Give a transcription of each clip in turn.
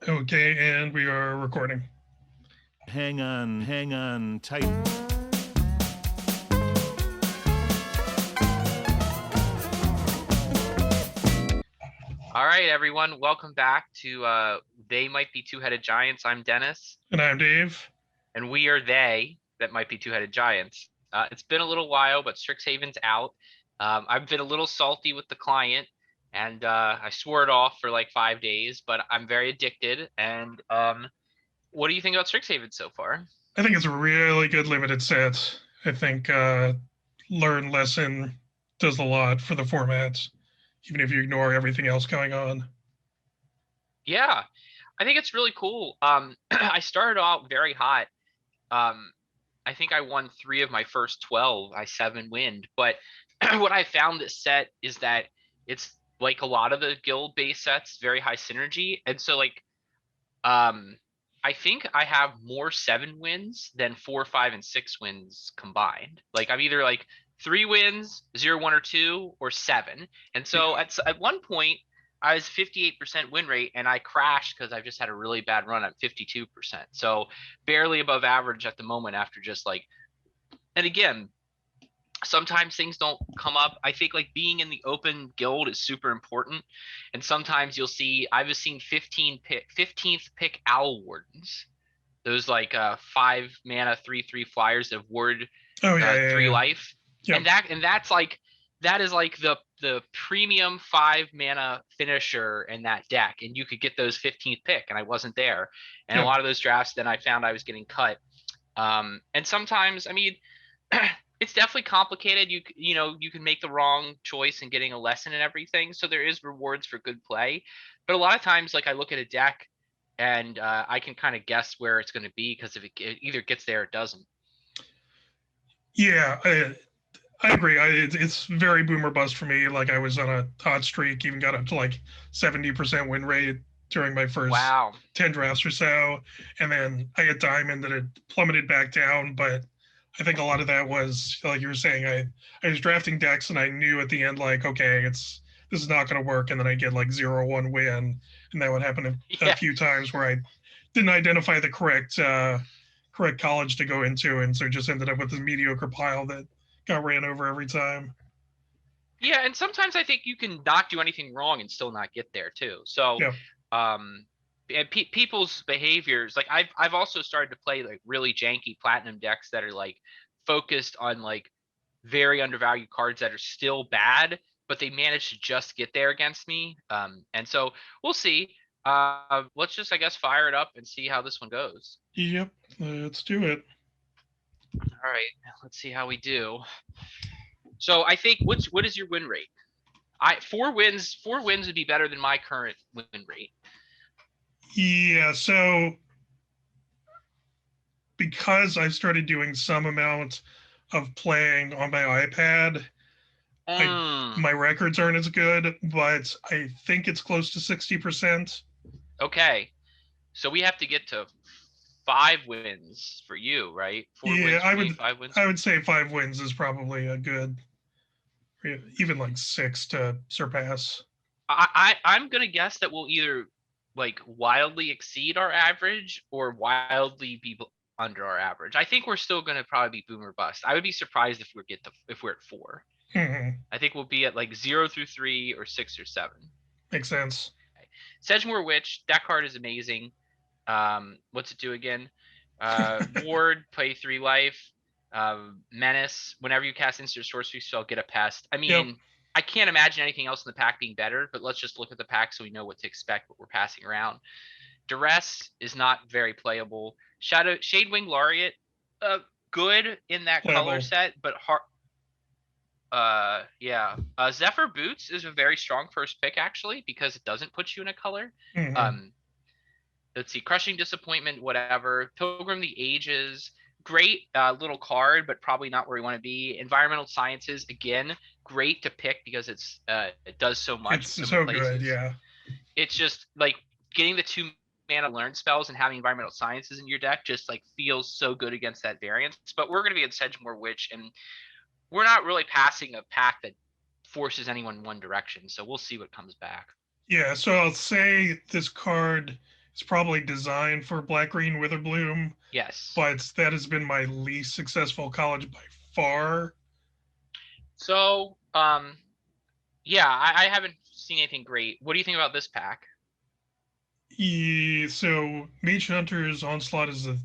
Okay, and we are recording. Hang on tight. All right, everyone, welcome back to They Might Be Two-Headed Giants. I'm Dennis, And I'm Dave. and we are They That Might Be Two-Headed Giants. It's been a little while, but Strixhaven's out. I've been a little salty with the client, and I swore it off for like 5 days, but I'm very addicted. And what do you think about Strixhaven so far? I think it's a really good limited set. I think Learn Lesson does a lot for the format, even if you ignore everything else going on. Yeah, I think it's really cool. I started out very hot. Um, I think I won 3 of my first 12. I 7-winned. But what I found this set is that it's like a lot of the guild-based sets, very high synergy. And so um I think I have more 7 wins than 4, 5, and 6 wins combined. Like I'm either like 3 wins, 0, 1, or 2, or 7. And so Yeah. at one point I was 58% win rate and I crashed because I've just had a really bad run at 52%. So barely above average at the moment after just like, and again, sometimes things don't come up. I think like being in the open guild is super important. And sometimes you'll see, I've seen 15th pick Owl Wardens. Those like 5 mana 3/3 flyers of ward Oh yeah, yeah, 3 yeah. life. Yep. That's like that is like the premium 5 mana finisher in that deck. And you could get those 15th pick, and I wasn't there. And a Yep. lot of those drafts then I found I was getting cut. And sometimes, I mean, it's definitely complicated. You can make the wrong choice in getting a lesson and everything. So there is rewards for good play, but a lot of times, like I look at a deck and I can kind of guess where it's going to be because if it either gets there or it doesn't. Yeah, I agree. It's very boomer bust for me. Like I was on a hot streak, even got up to like 70% win rate during my first Wow. 10 drafts or so. And then I hit diamond and it plummeted back down. But I think a lot of that was, like you were saying, I was drafting decks and I knew at the end, like, okay, this is not going to work. And then I get like 0-1 win. And that would happen a Yeah. few times where I didn't identify the correct college to go into. And so just ended up with this mediocre pile that got ran over every time. Yeah, and sometimes I think you can not do anything wrong and still not get there too. So, Yeah. and people's behaviors, like I've also started to play like really janky platinum decks that are like focused on like very undervalued cards that are still bad, but they managed to just get there against me. And so we'll see. Let's just, I guess, fire it up and see how this one goes. Yep. Let's do it. All right, let's see how we do. So I think what is your win rate? 4 wins would be better than my current win rate. Yeah. So because I started doing some amount of playing on my iPad, I my records aren't as good, but I think it's close to 60%. Okay, so we have to get to 5 wins for you, right? Four Yeah, wins for me, 5 wins. I would say 5 wins is probably a good, even like 6 to surpass. I'm gonna guess that we'll either like wildly exceed our average or wildly be under our average. I think we're still gonna probably be boomer bust. I would be surprised if we're at 4. Mm-hmm. I think we'll be at like 0 through 3 or 6 or 7. Makes sense. Sedgemoor Witch, that card is amazing. What's it do again? Ward, pay 3 life. Menace, whenever you cast instant sorcery spell, get a pest. I mean, Yep. I can't imagine anything else in the pack being better, but let's just look at the pack so we know what to expect, what we're passing around. Duress is not very playable. Shadewing Laureate, good in that Playable. color set, but hard. Yeah. Zephyr Boots is a very strong first pick actually because it doesn't put you in a color. Mm-hmm. Let's see, Crushing Disappointment, whatever. Pilgrim the Ages, great little card, but probably not where we want to be. Environmental Sciences, again, great to pick because it does so much. It's so good, yeah. It's just like getting the 2 mana learn spells and having Environmental Sciences in your deck just like feels so good against that variance. But we're going to be in Sedgemoor Witch, and we're not really passing a pack that forces anyone in one direction. So we'll see what comes back. Yeah, so I'll say this card is probably designed for Black Green Witherbloom, Yes. but that has been my least successful college by far. So, yeah, I haven't seen anything great. What do you think about this pack? So Mage Hunter's Onslaught is a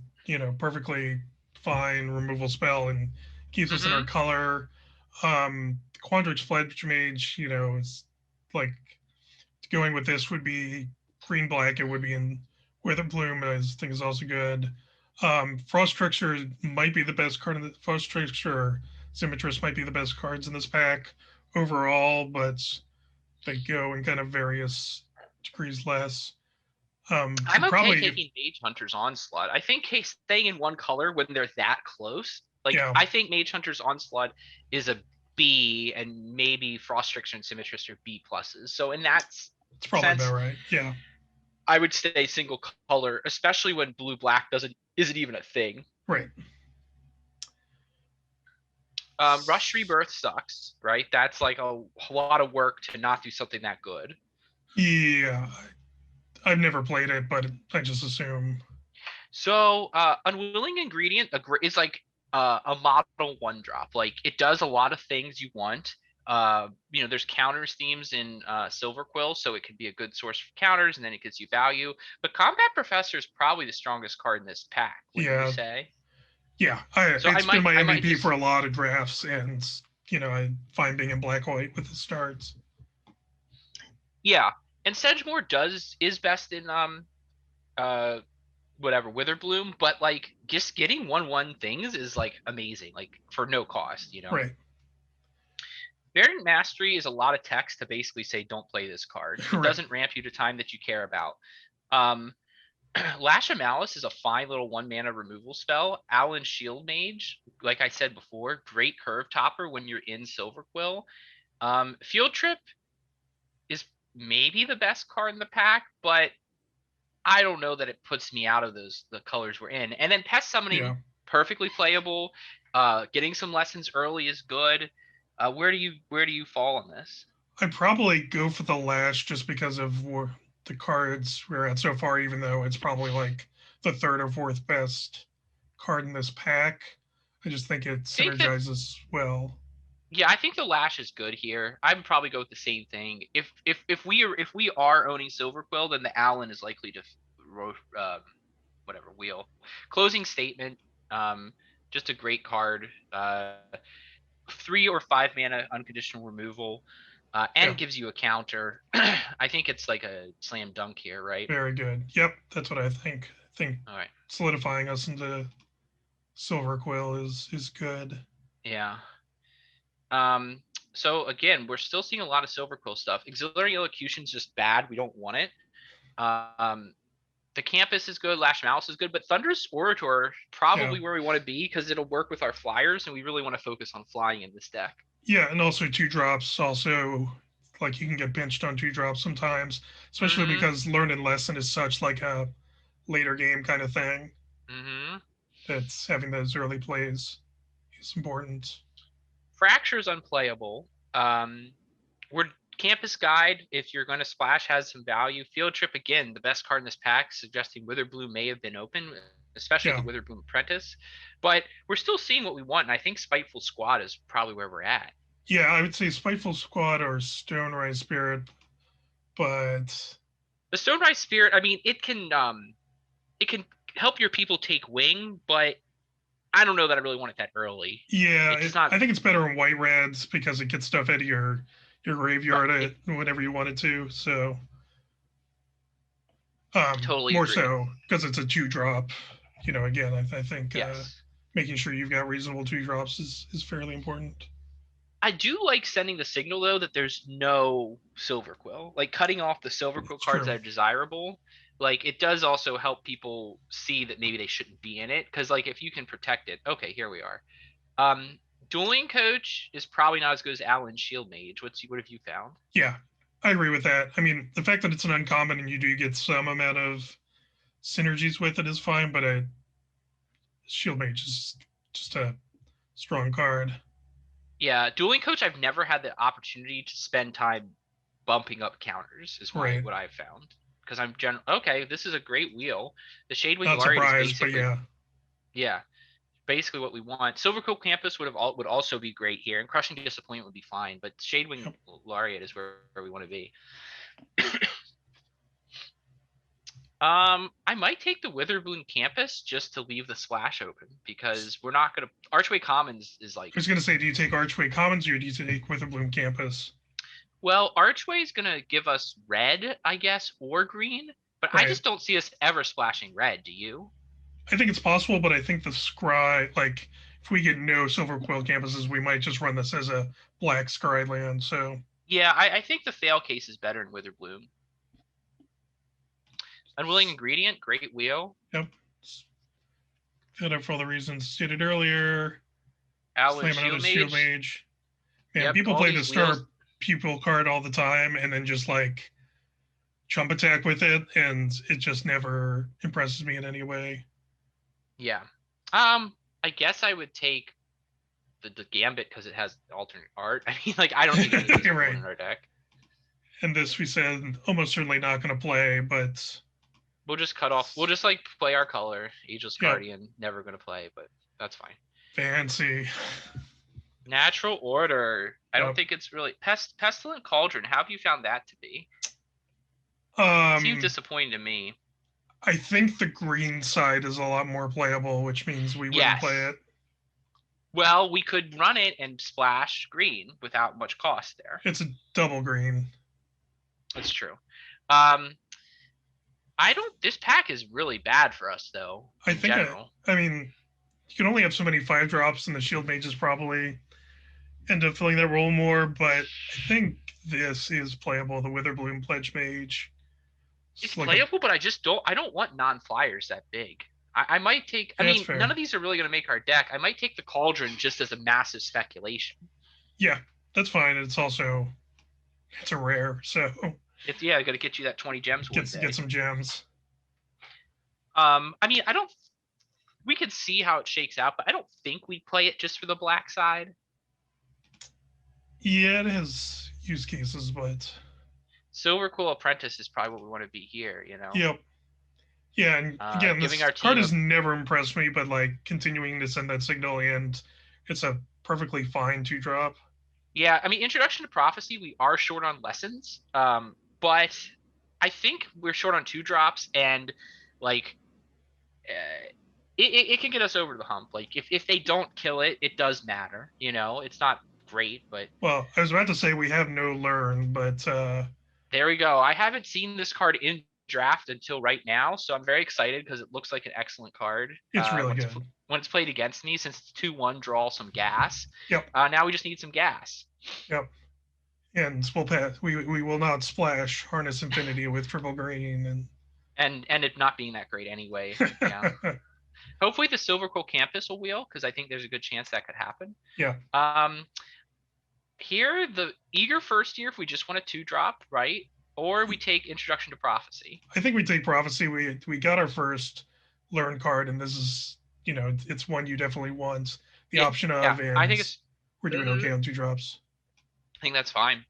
perfectly fine removal spell and keeps us in our Mm-hmm. color. Quandrix Fledge Mage, is like going with this would be green black. It would be in Witherbloom. I think is also good. Frost Trickster might be the best card in the Frost Trickster. Symmetrist might be the best cards in this pack overall, but they go in kind of various degrees less. I'm okay Probably, taking Mage Hunter's Onslaught. I think staying in one color when they're that close, like yeah, I think Mage Hunter's Onslaught is a B, and maybe Frost Trickster and Symmetrist are B pluses. So in that it's probably sense, about right. Yeah, I would stay single color, especially when blue black isn't even a thing. right. Rush Rebirth sucks, right? That's like a lot of work to not do something that good. Yeah, I've never played it, but I just assume. So, Unwilling Ingredient is like a model one drop. Like it does a lot of things you want. There's counters themes in Silverquill, so it can be a good source for counters, and then it gives you value. But Combat Professor is probably the strongest card in this pack, wouldn't you Yeah, say? yeah. So It's been my I might MVP for just a lot of drafts, and I find being in black white with the starts. yeah. And Sedgemoor is best in uh whatever Witherbloom, but like just getting 1/1 things is like amazing, like for no cost. Right, Variant Mastery is a lot of text to basically say don't play this card. It right. doesn't ramp you to time that you care about. Um, Lash of Malice is a fine little 1 mana removal spell. Alan Shield Mage, like I said before, great curve topper when you're in Silverquill. Field Trip is maybe the best card in the pack, but I don't know that it puts me out of the colors we're in. And then Pest Summoning, Yeah, perfectly playable. Getting some lessons early is good. Where do you fall on this? I'd probably go for the lash just because of the cards we're at so far. Even though it's probably like the third or fourth best card in this pack, I just think it I think that synergizes well. Yeah, I think the lash is good here. I would probably go with the same thing. If we are owning Silverquill, then the Allen is likely to whatever wheel. Closing Statement, um, just a great card. 3 or 5 mana unconditional removal, Yeah, and gives you a counter. I think it's like a slam dunk here, right? very good. Yep, that's what I think. I think All right. solidifying us into Silverquill is good. Yeah. Um, so again, we're still seeing a lot of Silverquill stuff. Auxiliary Elocution is just bad. We don't want it. Um, the Campus is good. Lash Mouse is good, but Thunderous Orator Yeah, probably where we want to be because it'll work with our flyers, and we really want to focus on flying in this deck. yeah, and also two drops. Also, like you can get benched on two drops sometimes, especially Mm-hmm. because Learned Lesson is such like a later game kind of thing. Mm-hmm. That's having those early plays is important. Fracture is unplayable. We're Campus Guide, if you're going to splash, has some value. Field Trip, again, the best card in this pack, suggesting Witherbloom may have been open, especially the Yeah, Witherbloom Apprentice. But we're still seeing what we want, and I think Spiteful Squad is probably where we're at. yeah, I would say Spiteful Squad or Stone Rise Spirit, but The Stonerise Spirit, I mean, it can help your people take wing, but I don't know that I really want it that early. yeah, It does not. I think it's better in white reds because it gets stuff out of your Right. graveyard whenever you want it to. So Totally more agree. so because it's a two drop. Again, I think Yes. making sure you've got reasonable two drops is fairly important. I do like sending the signal though that there's no Silverquill. Like cutting off the Silverquill It's cards true. that are desirable. Like it does also help people see that maybe they shouldn't be in it. Because like if you can protect it, okay, here we are. Um, Dueling Coach is probably not as good as Alan Shield Mage. What have you found? Yeah, I agree with that. I mean, the fact that it's an uncommon and you do get some amount of synergies with it is fine, but Shield Mage is just a strong card. Yeah, Dueling Coach, I've never had the opportunity to spend time bumping up counters. Is my Right. what I've found. because I'm okay, this is a great wheel. The Shadewing Not Laureate is surprised, but basically, yeah. yeah, basically what we want. Silverquill Campus would also be great here, and Crushing Disappointment would be fine, but Shadewing Yep. Laureate is where we want to be. I might take the Witherbloom Campus just to leave the splash open, because we're not gonna. Archway Commons is like, I was gonna say, do you take Archway Commons or do you take Witherbloom Campus? well, Archway is gonna give us red, I guess, or green, but I Right. just don't see us ever splashing red. Do you? I think it's possible, but I think the scry, like, if we get no Silverquill campuses, we might just run this as a black scry land. So, Yeah, I think the fail case is better in Witherbloom. Unwilling Ingredient, great wheel. yep. Filled up for all the reasons stated earlier. Alwyn Slam another Shield Shield Mage. Mage. Man, Yep, people all play the these Star wheels. Pupil card all the time and then just like jump attack with it, and it just never impresses me in any way. Yeah. I guess I would take the Gambit because it has alternate art. I mean, like, I don't think any of these are going Right. in our deck. And this we said almost certainly not going to play, but We'll just cut off. We'll just like play our color. Ageless yep, Guardian, never gonna play, but that's fine. fancy. Natural Order. I don't Yep. think it's really Pestilent Cauldron. How have you found that to be? Seems Um, disappointing to me. I think the green side is a lot more playable, which means we wouldn't Yes. play it. Well, we could run it and splash green without much cost there. It's a double green. That's true. I don't. This pack is really bad for us though. In general. I mean, you can only have so many 5-drops, and the Shield Mages probably end up filling that role more. But I think this is playable. The Witherbloom Pledge Mage. It's like playable, but I don't want non-flyers that big. I might take. I mean, none of these are really going to make our deck. I might take the Cauldron just as a massive speculation. Yeah, that's fine. It's also a rare, so It's got to get you that 20 gems. Get some gems. I mean, I don't. We could see how it shakes out, but I don't think we play it just for the black side. Yeah, it has use cases, but Silverquill Apprentice is probably what we want to be here. You know. Yep. Yeah, and again, this card has never impressed me, but like continuing to send that signal, and it's a perfectly fine 2-drop. Yeah, I mean, Introduction to Prophecy, we are short on lessons, but I think we're short on 2-drops, and like, it can get us over the hump. Like, if they don't kill it, it does matter. You know, it's not great, but well, I was about to say we have no learn, but there we go. I haven't seen this card in draft until right now, so I'm very excited because it looks like an excellent card. It's really good when it's played against me, since it's 2/1, draw some gas. Yep. Now we just need some gas. Yep. And we'll pass. We will not splash Harness Infinity with triple green and it not being that great anyway. Yeah. Hopefully the Silverquill Campus will wheel, because I think there's a good chance that could happen. Yeah. Here, the Eager First Year, if we just want a 2-drop, right? Or we take Introduction to Prophecy. I think we take Prophecy. We got our first learn card, and this is, it's one you definitely want the option of. Yeah, and I think it's we're doing okay on 2-drops. I think that's fine.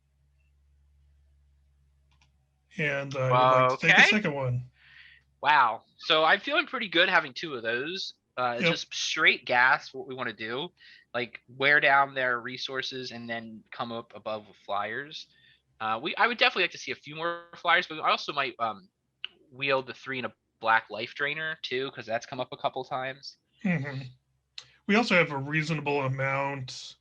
And I would like to take a second one. Wow. So I'm feeling pretty good having 2 of those. Just straight gas, what we want to do. Like, wear down their resources and then come up above with flyers. I would definitely like to see a few more flyers, but I also might wield the 3 and a black life drainer too, because that's come up a couple times. Mm-hmm. We also have a reasonable amount,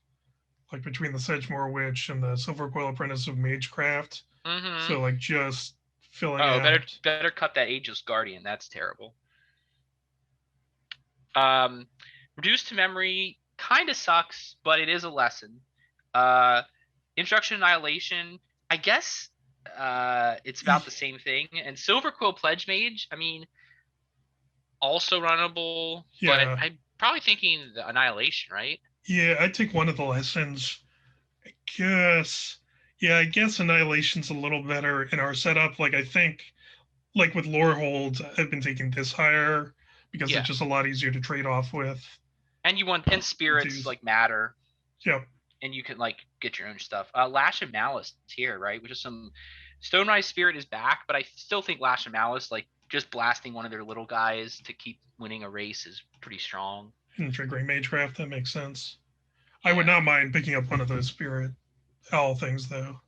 like between the Sedgemoor Witch and the Silverquill Apprentice of Magecraft. Mm-hmm. So like just filling out. Better cut that Ageless Guardian. That's terrible. Reduced to Memory kind of sucks, but it is a lesson. Introduction Annihilation, I guess it's about the same thing. And Silverquill Pledge Mage, I mean, also runnable, but I'm probably thinking the Annihilation, right? Yeah, I'd take one of the lessons. I guess Annihilation's a little better in our setup. Like, I think, like with Lorehold, I've been taking this higher because it's just a lot easier to trade off with. And spirits like matter. Yep. And you can like get your own stuff. Lash and Malice here, right? Which is some Stone Rise Spirit is back, but I still think Lash of Malice, like just blasting one of their little guys to keep winning a race, is pretty strong. And triggering Magecraft, that makes sense. Yeah. I would not mind picking up one of those Spirit Owl things, though.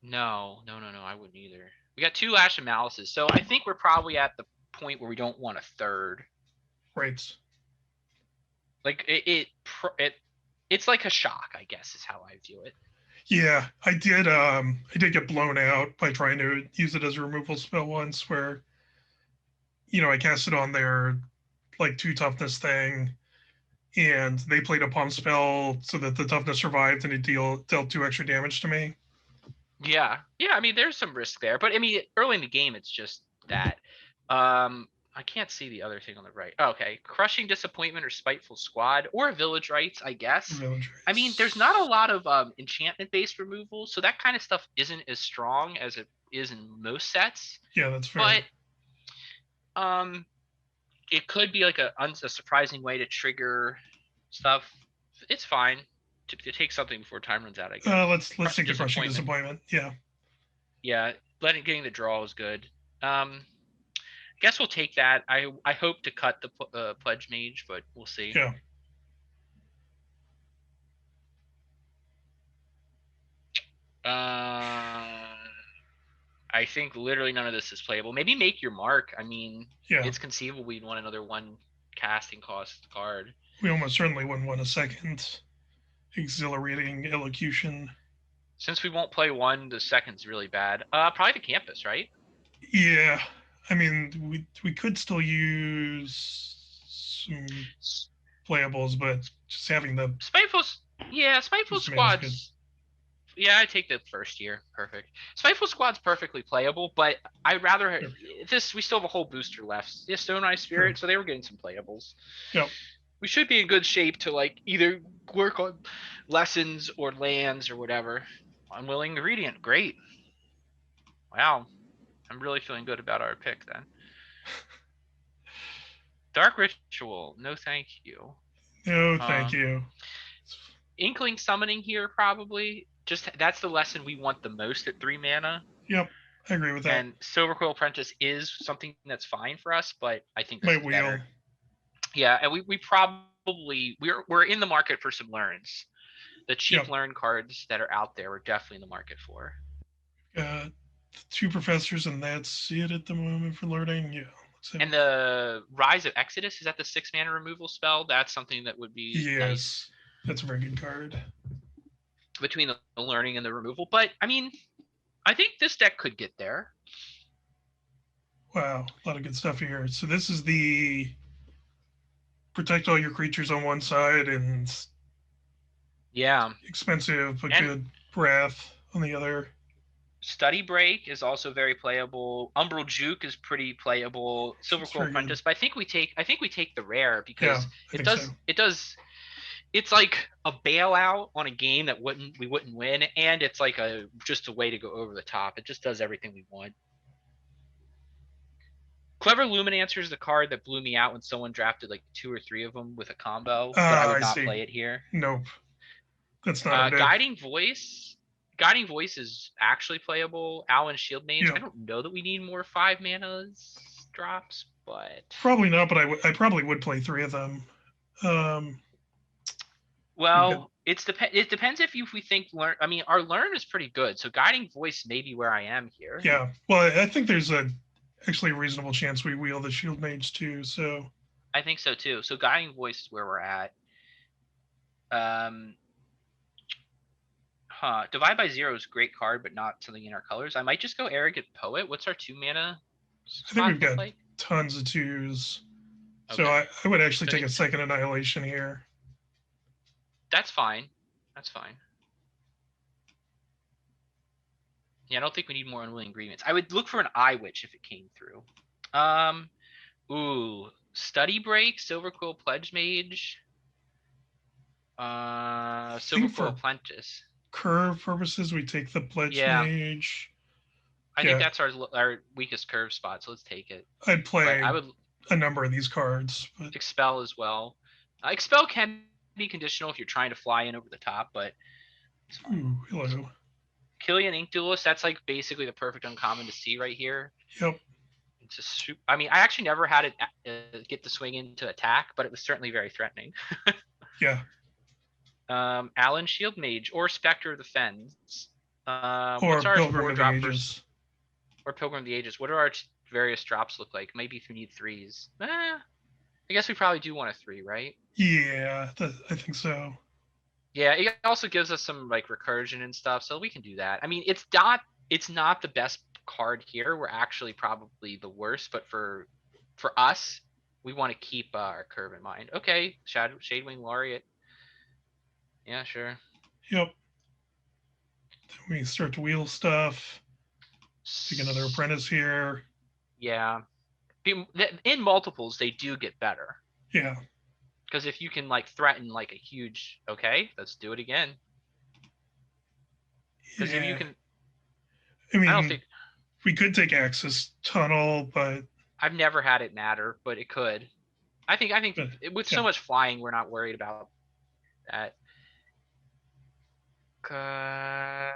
No, I wouldn't either. We got 2 Lash of Malices, so I think we're probably at the point where we don't want a third. Right. Like it's like a shock, I guess, is how I view it. Yeah, I did get blown out by trying to use it as a removal spell once, where I cast it on their like 2 toughness thing, and they played a pump spell so that the toughness survived, and it dealt 2 extra damage to me. Yeah. I mean, there's some risk there, but I mean, early in the game, it's just that. I can't see the other thing on the right. Oh, okay, Crushing Disappointment or Spiteful Squad or Village Rites, I guess. Village Rites. I mean, there's not a lot of enchantment-based removal, so that kind of stuff isn't as strong as it is in most sets. Yeah, that's fair. But it could be like a surprising way to trigger stuff. It's fine to take something before time runs out, I guess. Let's take the Crushing Disappointment. Yeah. Yeah, getting the draw is good. Guess we'll take that. I hope to cut the Pledge Mage, but we'll see. Yeah. I think literally none of this is playable. Maybe Make Your Mark. I mean, yeah, it's conceivable we'd want another 1 casting cost card. We almost certainly wouldn't want a second Exhilarating Elocution. Since we won't play 1, the second's really bad. Probably the Campus, right? Yeah. I mean, we could still use some playables, but just having the Spiteful Squad's. Yeah, I take the first year. Perfect. Spiteful Squad's perfectly playable, but I'd rather this. We still have a whole booster left. Yeah, Stone Eye Spirit, so they were getting some playables. Yep. We should be in good shape to like either work on lessons or lands or whatever. Unwilling Ingredient, great. Wow, I'm really feeling good about our pick then. Dark Ritual, no thank you. No thank you. Inkling Summoning here probably. Just that's the lesson we want the most at 3 mana. Yep, I agree with that. And Silverquill Apprentice is something that's fine for us, but I think this is better. Yeah, and we probably we're in the market for some learns. The cheap learn cards that are out there, we're definitely in the market for. 2 professors, and that's it at the moment for learning. Yeah. And the Rise of Exodus, is that the 6 mana removal spell? That's something that would be nice. That's a very good card. Between the learning and the removal. But, I mean, I think this deck could get there. Wow, a lot of good stuff here. So this is the protect all your creatures on one side and expensive but good Wrath on the other. Study Break is also very playable. Umbral Juke is pretty playable. Silverquill Apprentice, but I think we take the rare because it does. It's like a bailout on a game that we wouldn't win, and it's like just a way to go over the top. It just does everything we want. Clever Luminancer is the card that blew me out when someone drafted like 2 or 3 of them with a combo, but I would not play it here. Nope, that's not. Guiding Voice. Guiding Voice is actually playable. Allen Shield Mage. Yeah. I don't know that we need more 5 mana drops, but probably not. But I probably would play 3 of them. Well, it depends if we think learn. I mean, our learn is pretty good, so Guiding Voice may be where I am here. Yeah, well, I think there's actually a reasonable chance we wheel the Shield Mage too. So I think so too. So Guiding Voice is where we're at. Divide by Zero is a great card, but not something in our colors. I might just go Arrogant Poet. What's our 2 mana? I think we've got tons of 2s. Okay. So I would actually take a second Annihilation here. That's fine. Yeah, I don't think we need more Unwilling Agreements. I would look for an Eye Witch if it came through. Study Break, Silverquill Pledge Mage, Silverquill Apprentice. Curve purposes, we take the Pledge Mage. I think that's our weakest curve spot, so let's take it. I'd play a number of these cards. But... Expel as well. Expel can be conditional if you're trying to fly in over the top, but ooh, hello. Killian Ink Duelist, that's like basically the perfect uncommon to see right here. Yep. It's a I mean, I actually never had it get the swing into attack, but it was certainly very threatening. Yeah. Alan Shield Mage or Spectre of the Fens. Or What's our Pilgrim of the 4-drop versus Ages. or Pilgrim of the Ages? What do our various drops look like? Maybe if we need 3s. I guess we probably do want a 3, right? Yeah, I think so. Yeah, it also gives us some like recursion and stuff, so we can do that. I mean, it's not the best card here. We're actually probably the worst, but for us, we want to keep our curve in mind. Okay, Shadewing Laureate. Yeah, sure. Yep. Then we start to wheel stuff. Take another apprentice here. Yeah. In multiples, they do get better. Yeah. Because if you can like threaten like a huge, okay, let's do it again. Because if you Yeah. can, I I don't mean, think we could take Axis Tunnel, but I've never had it matter, but it could. I think with so yeah. much flying, we're not worried about that. I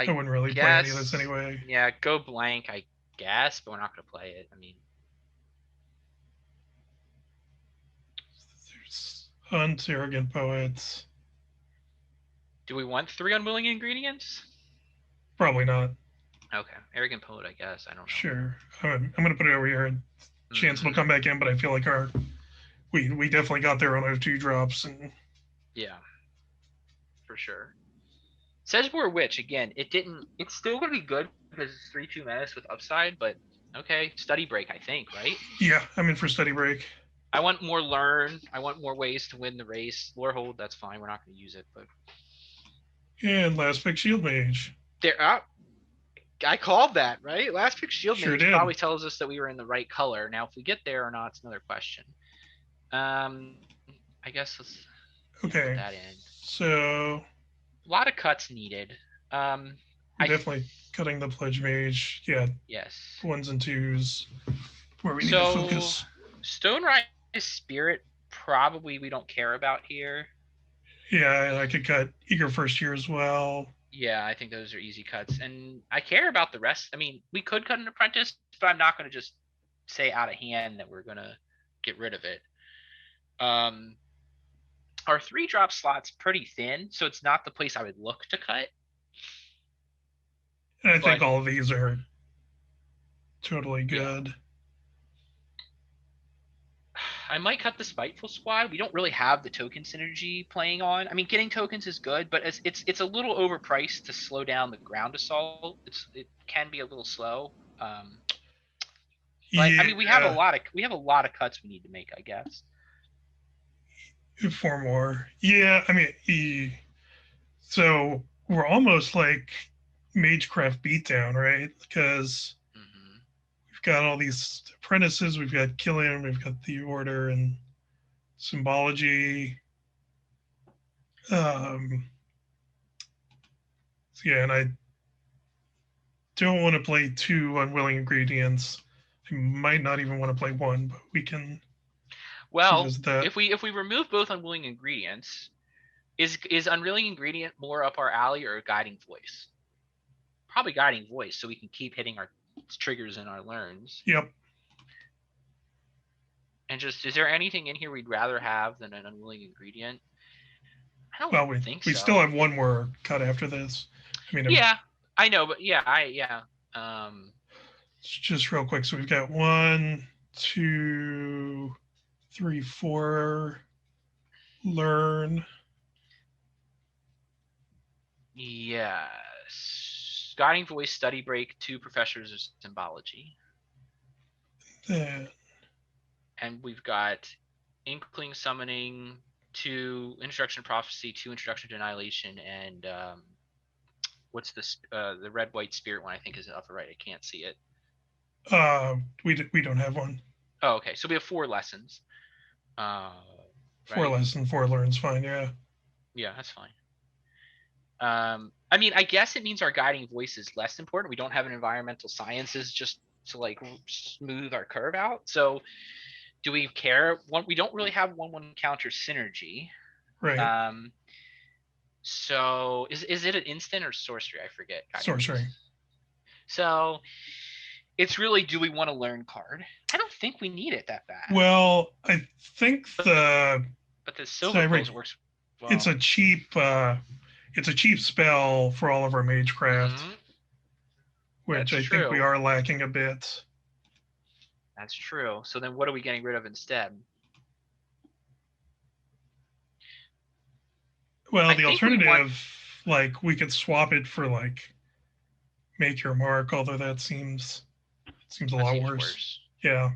I wouldn't really play any of this guess, anyway. yeah, go blank, I guess, but we're not going to play it. I mean, There's Hunt, Arrogant Poets. do we want 3 unwilling ingredients? Probably not. Okay, arrogant poet, I guess. I don't know. Sure. I'm going to put it over here. And chance it'll come back in, but I feel like we definitely got there on our 2-drops. And yeah, for sure. Sedgemoor Witch, again, it's still going to be good because it's 3/2 menace with upside, but okay, study break, I think, right? yeah, I'm in for Study Break. I want more learn. I want more ways to win the race. Lore hold, that's fine. We're not going to use it, but And last pick, Shield Mage. there. I called that, right? Last pick Shield Sure Mage did. probably tells us that we were in the right color. Now, if we get there or not, it's another question. I guess let's put that in. So A lot of cuts needed. we're definitely cutting the Pledge Mage. Yeah. Yes. 1s and 2s where we need to focus. Stone Rise Spirit, probably we don't care about here. Yeah, I could cut Eager First Year as well. Yeah, I think those are easy cuts. And I care about the rest. I mean, we could cut an Apprentice, but I'm not going to just say out of hand that we're going to get rid of it. Our 3-drop slot's pretty thin, so it's not the place I would look to cut. And I think all of these are totally good. Yeah. I might cut the Spiteful Squad. We don't really have the token synergy playing on. I mean, getting tokens is good, but it's a little overpriced to slow down the ground assault. It can be a little slow. But yeah. I mean, we have a lot of cuts we need to make, I guess. 4 more. Yeah, I mean, so we're almost like Magecraft Beatdown, right? Because we've got all these apprentices, we've got Killian, we've got the Order and Symbology. So yeah, and I don't want to play 2 unwilling ingredients. I might not even want to play 1, but we can. Well, if we remove both unwilling ingredients, is unwilling ingredient more up our alley or guiding voice? Probably guiding voice, so we can keep hitting our triggers and our learns. Yep. And just, is there anything in here we'd rather have than an unwilling ingredient? I don't think so. We still have 1 more cut after this. I mean, yeah, I know, but yeah, just real quick. So we've got 1, 2, 3, 4. Learn. Yes. Guiding voice, study break, 2 professors of symbology. And we've got inkling summoning, 2 introduction to prophecy, 2 introduction to annihilation, and what's this? The red white spirit one I think is upper right. I can't see it. We don't have 1. Oh, okay. So we have 4 lessons. 4 lessons, 4 learns, fine. Yeah. Yeah, that's fine. I mean, I guess it means our guiding voice is less important. We don't have an environmental sciences just to like smooth our curve out. So do we care? We don't really have 1/1 counter synergy. Right. So is it an instant or sorcery? I forget. Got Sorcery. confused. So it's really, do we want to learn card? I don't think we need it that bad. Well, I think But the so right, Silverquills works it's well. a cheap spell for all of our magecraft, Mm-hmm. which That's I think we true. are lacking a bit. That's true. So then what are we getting rid of instead? Well, I the think we want, alternative, like we could swap it for like make your mark, although that seems a that lot seems worse. worse. Yeah.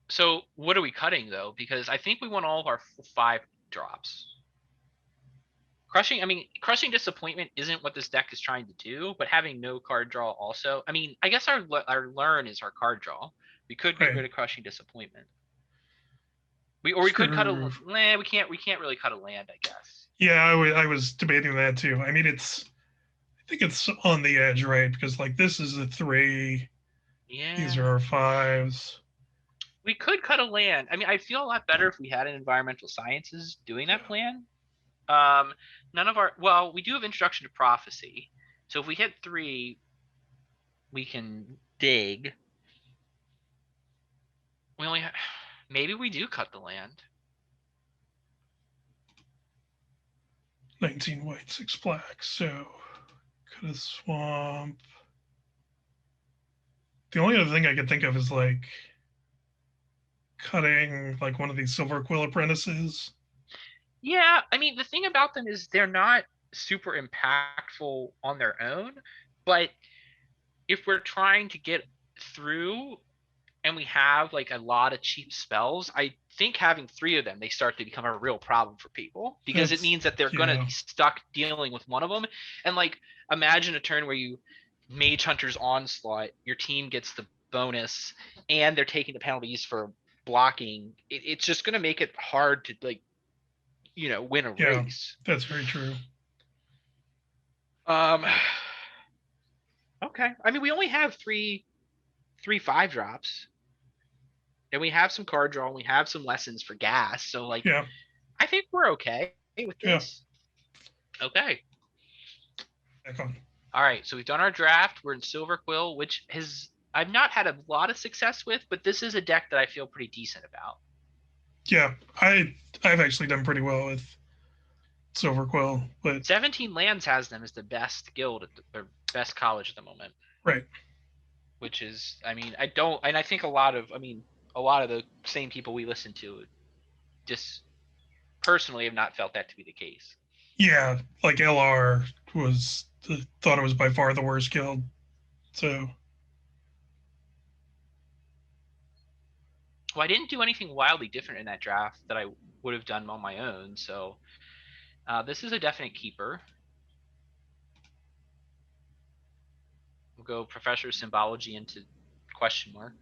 So what are we cutting though? Because I think we want all of our 5 drops. Crushing disappointment isn't what this deck is trying to do, but having no card draw also. I mean, I guess our learn is our card draw. We could get Right. rid of crushing disappointment. We could cut a True. land. We can't really cut a land, I guess. Yeah, I was debating that too. I mean, I think it's on the edge, right? Because like this is a 3, these Yeah. are our 5s. We could cut a land. I mean, I feel a lot better if we had an environmental sciences doing that Yeah. plan. None of our we do have introduction to prophecy. So if we hit 3, we can dig. We only maybe we do cut the land. 19 white, 6 black. So cut a swamp. The only other thing I could think of is like cutting like one of these Silverquill apprentices. Yeah, I mean the thing about them is they're not super impactful on their own, but if we're trying to get through and we have like a lot of cheap spells, I think having 3 of them, they start to become a real problem for people because it That's means that they're going to yeah, be stuck dealing with one of them. And like, imagine a turn where you Mage Hunter's Onslaught, your team gets the bonus and they're taking the penalties for blocking. It's just going to make it hard to like, win a yeah. race. That's very true. Um, okay. I mean, we only have three 5 drops. And we have some card draw and we have some lessons for gas. So like Yeah, I think we're okay with yeah. this. Okay. Back on. All right. So we've done our draft. We're in Silverquill, which has I've not had a lot of success with, but this is a deck that I feel pretty decent about. Yeah, I've actually done pretty well with Silverquill, but 17 Lands has them as the best guild or best college at the moment, right. which is I mean, I don't and I think a lot of the same people we listen to just personally have not felt that to be the case. Yeah, like LR thought it was by far the worst guild. So Well, I didn't do anything wildly different in that draft that I would have done on my own, so this is a definite keeper. We'll go Professor of Symbology into question mark.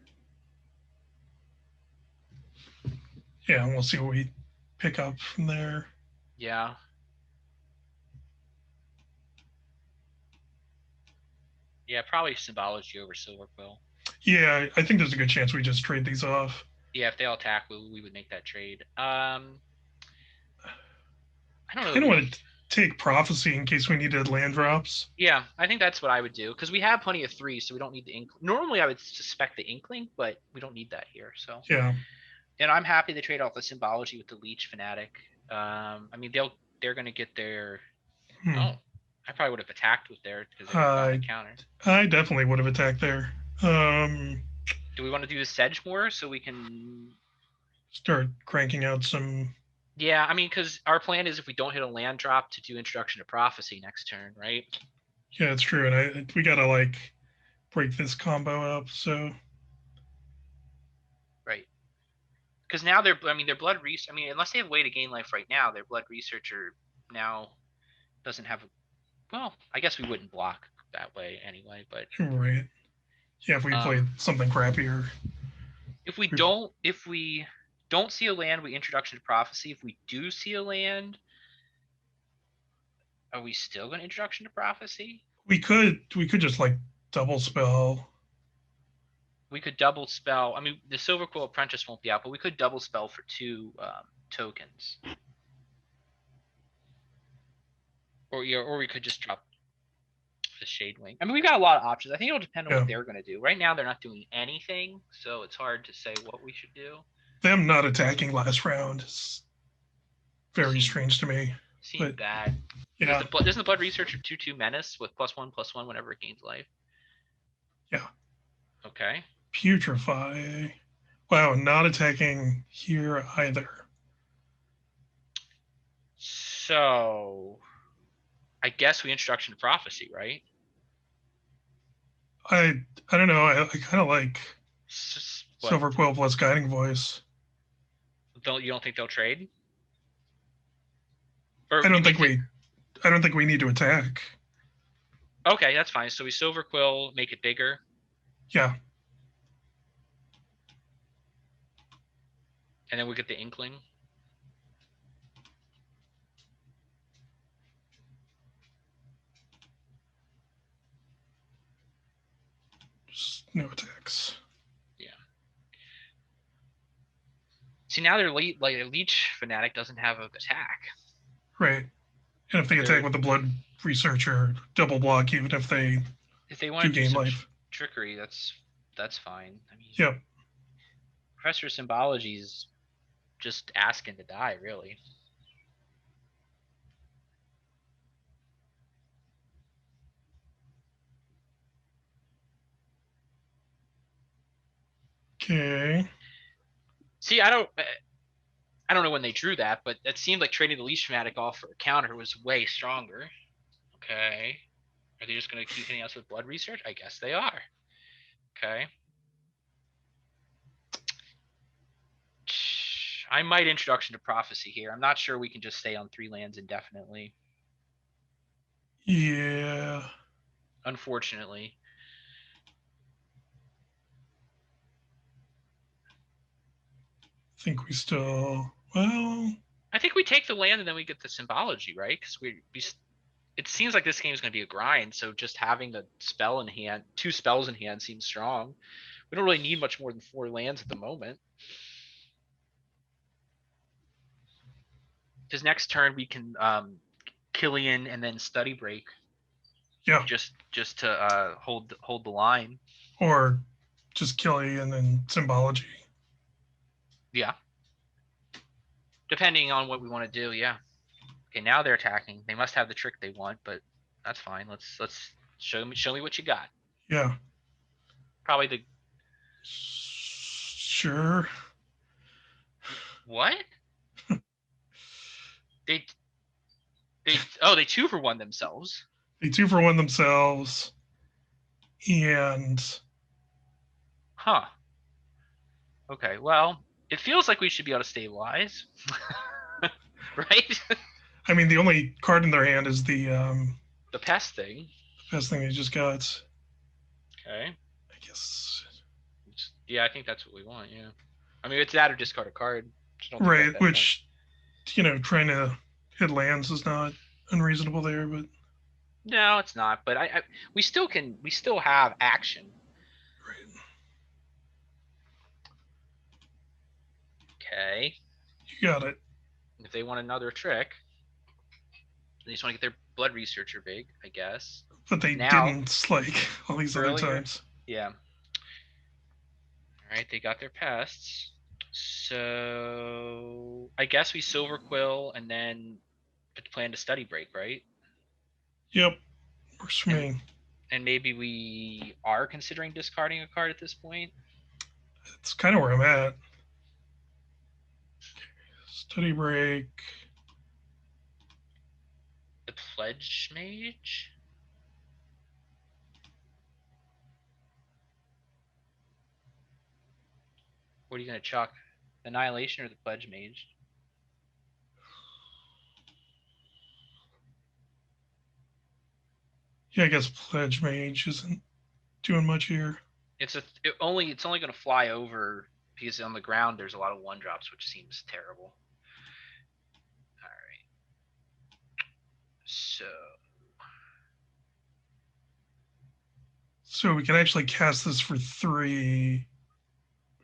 yeah, we'll see what we pick up from there. Yeah. Yeah, probably Symbology over Silverquill. Yeah, I think there's a good chance we just trade these off. Yeah, if they all attack, we would make that trade. I don't Kind know. of want to take prophecy in case we needed land drops. Yeah, I think that's what I would do because we have plenty of 3, so we don't need the Inkling. Normally, I would suspect the Inkling, but we don't need that here. So, Yeah, and I'm happy to trade off the Symbology with the Leech Fanatic. I mean, they're gonna get their. hmm. Oh, I probably would have attacked with there because they would have gotten I a counter. I definitely would have attacked there. Do we want to do the Sedgemoor so we can? Start cranking out some. Yeah, I mean, because our plan is if we don't hit a land drop to do Introduction to Prophecy next turn, right? Yeah, it's true, and we gotta like break this combo up. So Right. Because now their blood research. I mean, unless they have a way to gain life right now, their blood researcher now doesn't have. Well, I guess we wouldn't block that way anyway. But right, yeah, if we played something crappier. if we don't see a land, we Introduction to Prophecy. If we do see a land, are we still going to Introduction to Prophecy? We could just like double spell. We could double spell. I mean, the Silverquill Apprentice won't be out, but we could double spell for 2 tokens. or we could just drop the Shade Wing. I mean, we've got a lot of options. I think it'll depend on Yeah. what they're going to do. Right now, they're not doing anything, so it's hard to say what we should do. Them not attacking last round is very Seemed strange to me. seemed But bad. yeah, Doesn't the Blood Researcher 2/2 menace with +1/+1 whenever it gains life? yeah. Okay. Putrefy. Wow, not attacking here either. So I guess we Introduction to Prophecy, right? I don't know. I kind of like What? Silverquill plus Guiding Voice. You don't think they'll trade? Or I don't think it, we need to attack. Okay, that's fine. So we Silverquill, make it bigger. Yeah. And then we get the Inkling. Just no attacks. Yeah. See, now their Leech Fanatic doesn't have an attack. Right. And if they attack with the Blood Researcher, double block, even if they want to do gain some life. trickery, that's fine. I mean, yep. Professor Symbology is just asking to die, really. Okay. See, I don't know when they drew that, but it seemed like trading the Leech Fanatic off for a counter was way stronger. Okay. Are they just going to keep hitting us with Blood Research? I guess they are. Okay. I might Introduction to Prophecy here. I'm not sure we can just stay on 3 lands indefinitely. Yeah. Unfortunately. I think we still, well. I think we take the land and then we get the Symbology, right? Because it seems like this game is going to be a grind. So just having a spell in hand, 2 spells in hand seems strong. We don't really need much more than 4 lands at the moment. Because next turn we can Killian and then Study Break. Yeah. Just to hold the line. Or just Killy and then Symbology. Yeah. Depending on what we want to do, yeah. Okay, now they're attacking. They must have the trick they want, but that's fine. Let's show me what you got. Yeah. Probably the. Sure. What? they 2-for-1 themselves. They 2-for-1 themselves. And. Huh. Okay, well, it feels like we should be able to stabilize. Right? I mean, the only card in their hand is the pest thing. The pest thing they just got. Okay. I guess. Yeah, I think that's what we want, yeah. I mean, it's that or discard a card. Right, which, trying to hit lands is not unreasonable there, but. No, it's not. But we still have action. Right. Okay. You got it. If they want another trick, they just want to get their Blood Researcher big, I guess. But they didn't, like, all these other times. Yeah. All right, they got their pests. So I guess we Silverquill and then plan to Study Break, right? Yep. Works for me. And maybe we are considering discarding a card at this point. It's kind of where I'm at. Study Break. The Pledge Mage? What are you going to chuck? Annihilation or the Pledge Mage? Yeah, I guess Pledge Mage isn't doing much here. It's only going to fly over because on the ground there's a lot of 1-drops, which seems terrible. All right. So we can actually cast this for 3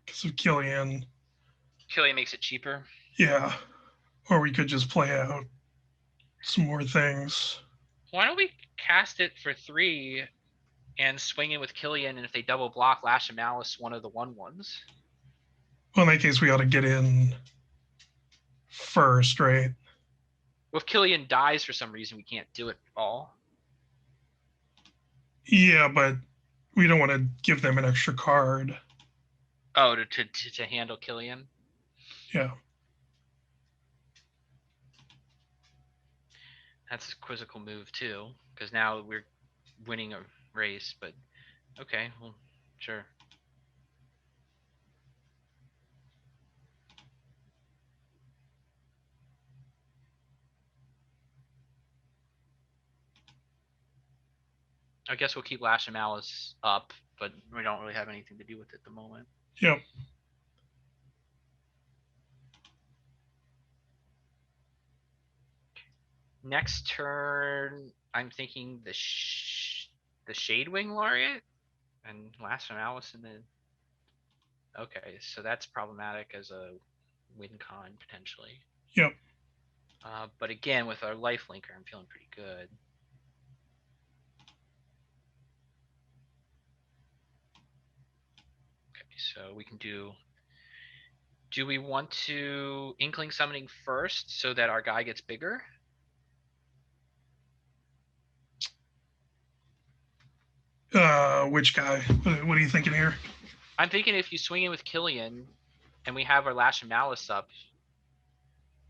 because of Killian. Killian makes it cheaper. Yeah. Or we could just play out some more things. Why don't we cast it for 3 and swing in with Killian, and if they double block, Lash of Malice one of the 1/1s. Well, in that case, we ought to get in first, right? Well, if Killian dies for some reason, we can't do it at all. Yeah, but we don't want to give them an extra card. Oh, to handle Killian? Yeah. That's a quizzical move, too, because now we're winning a race, but okay, well, sure. I guess we'll keep Lash of Malice up, but we don't really have anything to do with it at the moment. Yep. Next turn, I'm thinking the Shadewing Laureate and Lash of Malice in the. Okay, so that's problematic as a win con potentially. Yep. But again, with our life linker, I'm feeling pretty good. Okay, so we can do. Do we want to Inkling Summoning first so that our guy gets bigger? Which guy? What are you thinking here? I'm thinking if you swing in with Killian and we have our Lash of Malice up,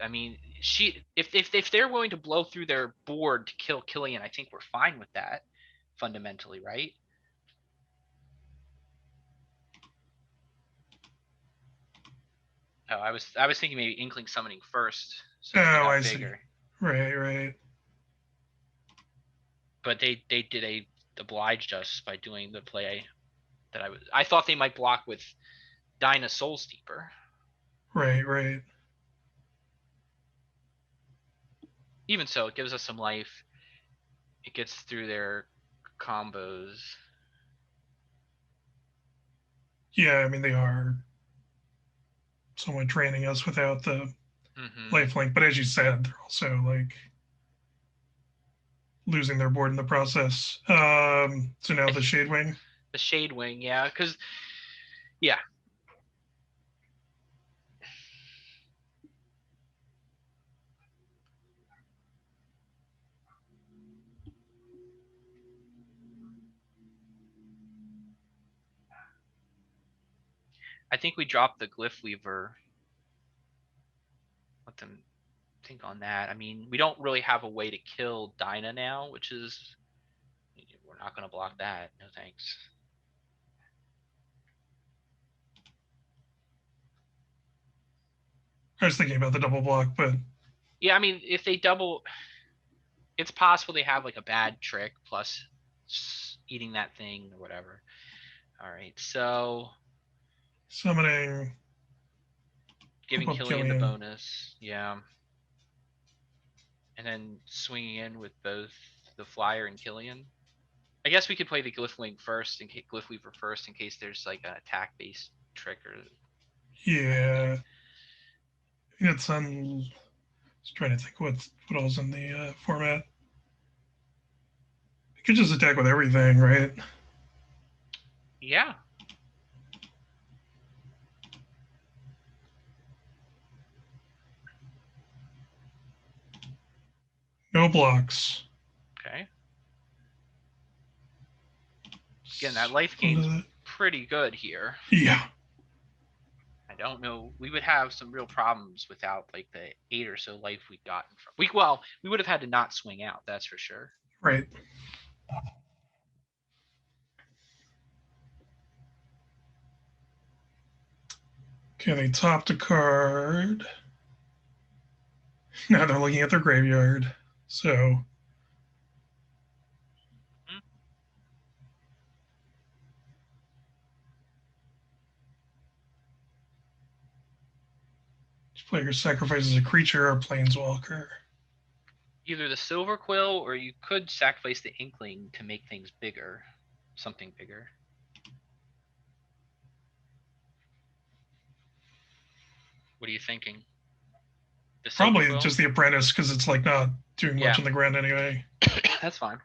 I mean, if they're willing to blow through their board to kill Killian, I think we're fine with that, fundamentally, right? Oh, I was thinking maybe Inkling Summoning first, so that they got I bigger. See. Right. But they obliged us by doing the play that I thought they might block with Dinah Soul Steeper. Right. Even so, it gives us some life. It gets through their combos. Yeah, I mean, they are somewhat draining us without the lifelink, but as you said, they're also like losing their board in the process. So now the Shadewing. The Shadewing, yeah, because yeah. I think we dropped the Glyph Weaver. Let them think on that. I mean, we don't really have a way to kill Dinah now, which is we're not going to block that. No thanks. I was thinking about the double block, but yeah, I mean, if they double, it's possible they have like a bad trick plus eating that thing or whatever. All right, so summoning, giving Killian the bonus, yeah, and then swinging in with both the Flyer and Killian. I guess we could play the Glyphwing first, and Glyph Weaver first, in case there's like an attack-based trick or. Yeah, it's on. Just trying to think what else in the format. You could just attack with everything, right? Yeah. No blocks. Okay. Again, that life gain's pretty good here. Yeah. I don't know. We would have some real problems without like the 8 or so life we'd gotten from. We would have had to not swing out. That's for sure. Right. Okay, they topped a card. Now they're looking at their graveyard. So each player sacrifices a creature or planeswalker. Either the Silverquill, or you could sacrifice the Inkling to make things bigger. Something bigger. What are you thinking? Probably just the Apprentice, because it's like not doing much on the ground anyway. That's fine.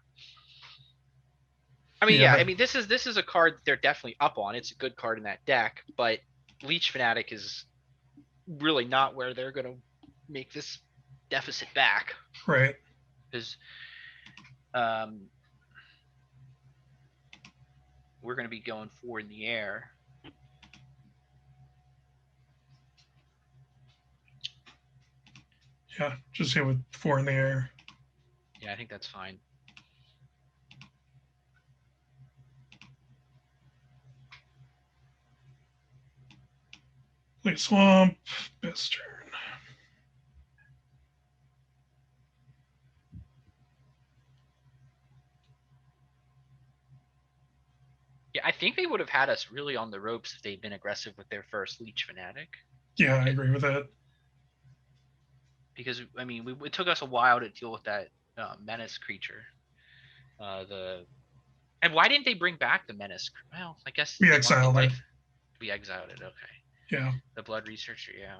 I mean, Yeah, yeah. I that, mean, this is a card that they're definitely up on. It's a good card in that deck, but Leech Fanatic is really not where they're gonna make this deficit back, right. because um, we're gonna be going 4 in the air. Yeah, just hit with 4 in the air. Yeah, I think that's fine. Play swamp, best turn. Yeah, I think they would have had us really on the ropes if they'd been aggressive with their first Leech Fanatic. Yeah, I agree with that. Because I mean, it took us a while to deal with that menace creature. And why didn't they bring back the menace? Well, I guess We they want the exiled it. life. We exiled it. Okay. Yeah. The blood researcher. Yeah.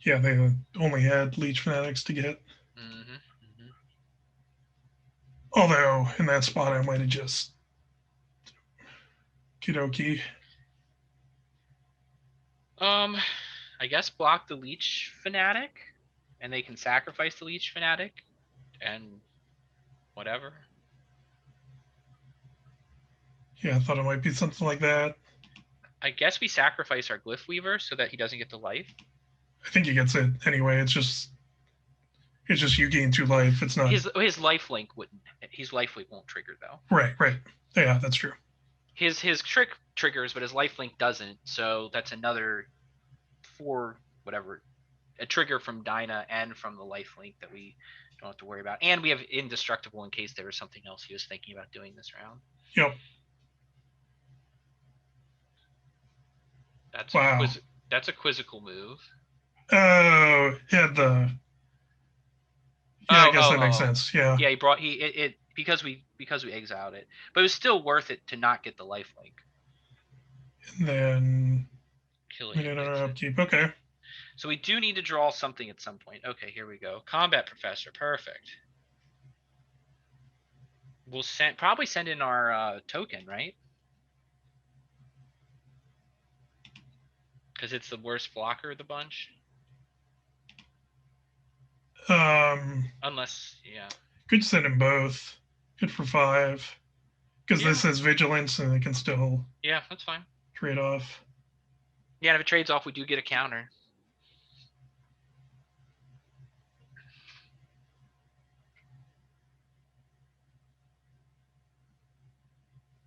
Yeah, they only had Leech Fanatics to get. Mm-hmm. Mm-hmm. Although, in that spot, I might have just Kidoki. I guess block the Leech Fanatic, and they can sacrifice the Leech Fanatic, and whatever. Yeah, I thought it might be something like that. I guess we sacrifice our Glyph Weaver so that he doesn't get the life. I think he gets it anyway. It's just you gain 2 life. It's not His life link wouldn't. His life link won't trigger though. right. Right. Yeah, that's true. His trick triggers, but his life link doesn't. So that's another 4 whatever, a trigger from Dinah and from the life link that we don't have to worry about. And we have indestructible in case there was something else he was thinking about doing this round. Yep. That's Wow. that's a quizzical move. Oh, yeah. I guess that makes sense. Yeah. Yeah, he brought it because we exiled it, but it was still worth it to not get the life link. And then Killian minute gets it. upkeep. Okay. So we do need to draw something at some point. Okay, here we go. Combat Professor, perfect. We'll probably send in our token, right? Because it's the worst blocker of the bunch. Unless, yeah. Could send him both. Good for 5. Because this has vigilance and it can still. Yeah, that's fine. Trade off. Yeah, and if it trades off, we do get a counter.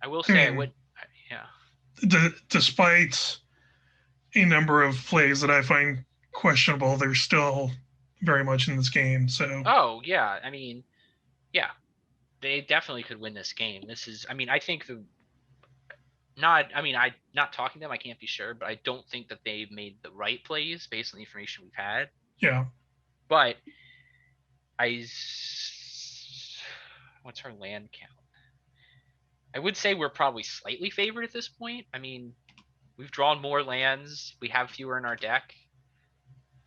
I will say I would, yeah. Despite a number of plays that I find questionable, they're still very much in this game. So. Oh yeah, I mean, yeah, they definitely could win this game. This is, I mean, I think I not talking to them, I can't be sure, but I don't think that they've made the right plays based on the information we've had. Yeah. But what's our land count? I would say we're probably slightly favored at this point. I mean, we've drawn more lands, we have fewer in our deck,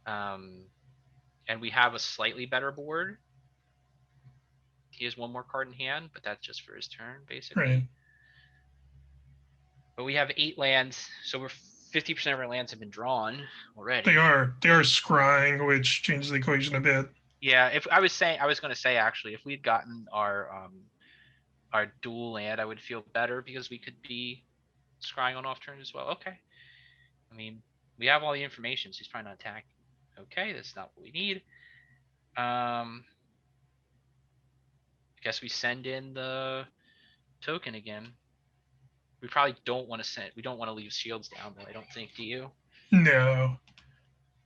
and we have a slightly better board. He has 1 more card in hand, but that's just for his turn, basically. Right. But we have 8 lands, so we're 50% of our lands have been drawn already. They are scrying, which changes the equation a bit. Yeah, if I was going to say actually, if we'd gotten our dual land, I would feel better because we could be scrying on off turn as well. Okay, I mean, we have all the information, so he's probably not attacking. Okay, that's not what we need. I guess we send in the token again. We probably don't want to we don't want to leave shields down though, I don't think, do you? No.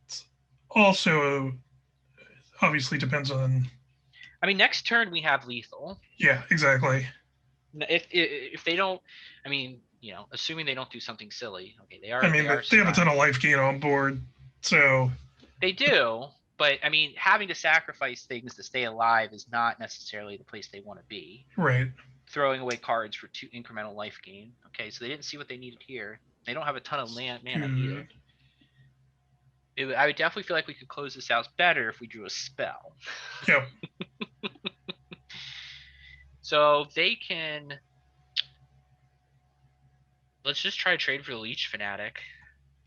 It's also obviously depends on. I mean, next turn we have lethal. Yeah, exactly. If they don't, I mean, you know, assuming they don't do something silly. Okay, they are. I mean, they have a ton of life gain on board, so. They do, but I mean, having to sacrifice things to stay alive is not necessarily the place they want to be. Right. Throwing away cards for 2 incremental life gain. Okay, so they didn't see what they needed here. They don't have a ton of mana either. I would definitely feel like we could close this out better if we drew a spell. Yep. So they can. Let's just try to trade for the Leech Fanatic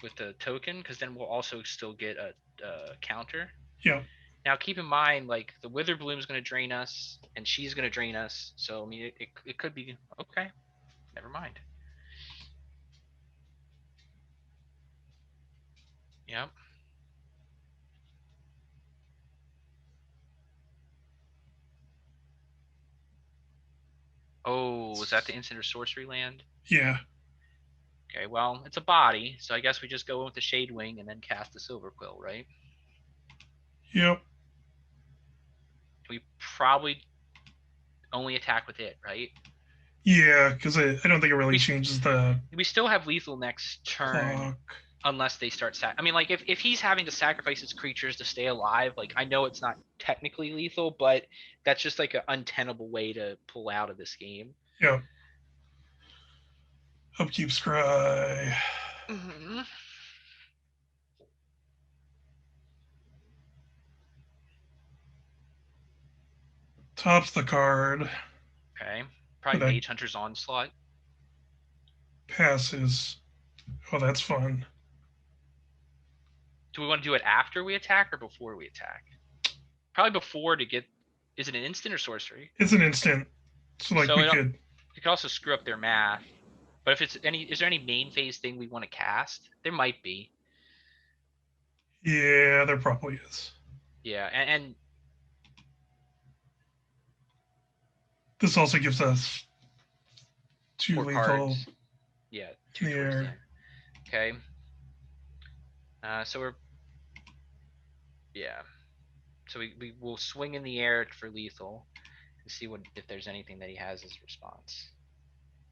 with the token, because then we'll also still get a counter. Yeah. Now keep in mind, like the Witherbloom is going to drain us, and she's going to drain us. So I mean, it could be okay. Never mind. Yep. Oh, was that the instant or sorcery land? Yeah. Okay, well, it's a body, so I guess we just go with the Shade Wing and then cast the Silverquill, right? Yep. We probably only attack with it, right? Yeah, because I don't think it really We changes the we still have lethal next turn clock. unless they start I mean, like if he's having to sacrifice his creatures to stay alive, like I know it's not technically lethal, but that's just like an untenable way to pull out of this game. Yep. Upkeep scry. Mm-hmm. Tops the card. Okay, And probably then Mage Hunter's Onslaught. passes. Oh, that's fun. Do we want to do it after we attack or before we attack? Probably before to get. Is it an instant or sorcery? It's an instant. So like So we it could could also screw up their math. But if it's is there any main phase thing we want to cast? There might be. yeah, there probably is. Yeah, and This also gives us 2 4 lethal cards. Yeah, in 2 the towards the air. end. Okay. So we're yeah. So we will swing in the air for lethal and see if there's anything that he has as response.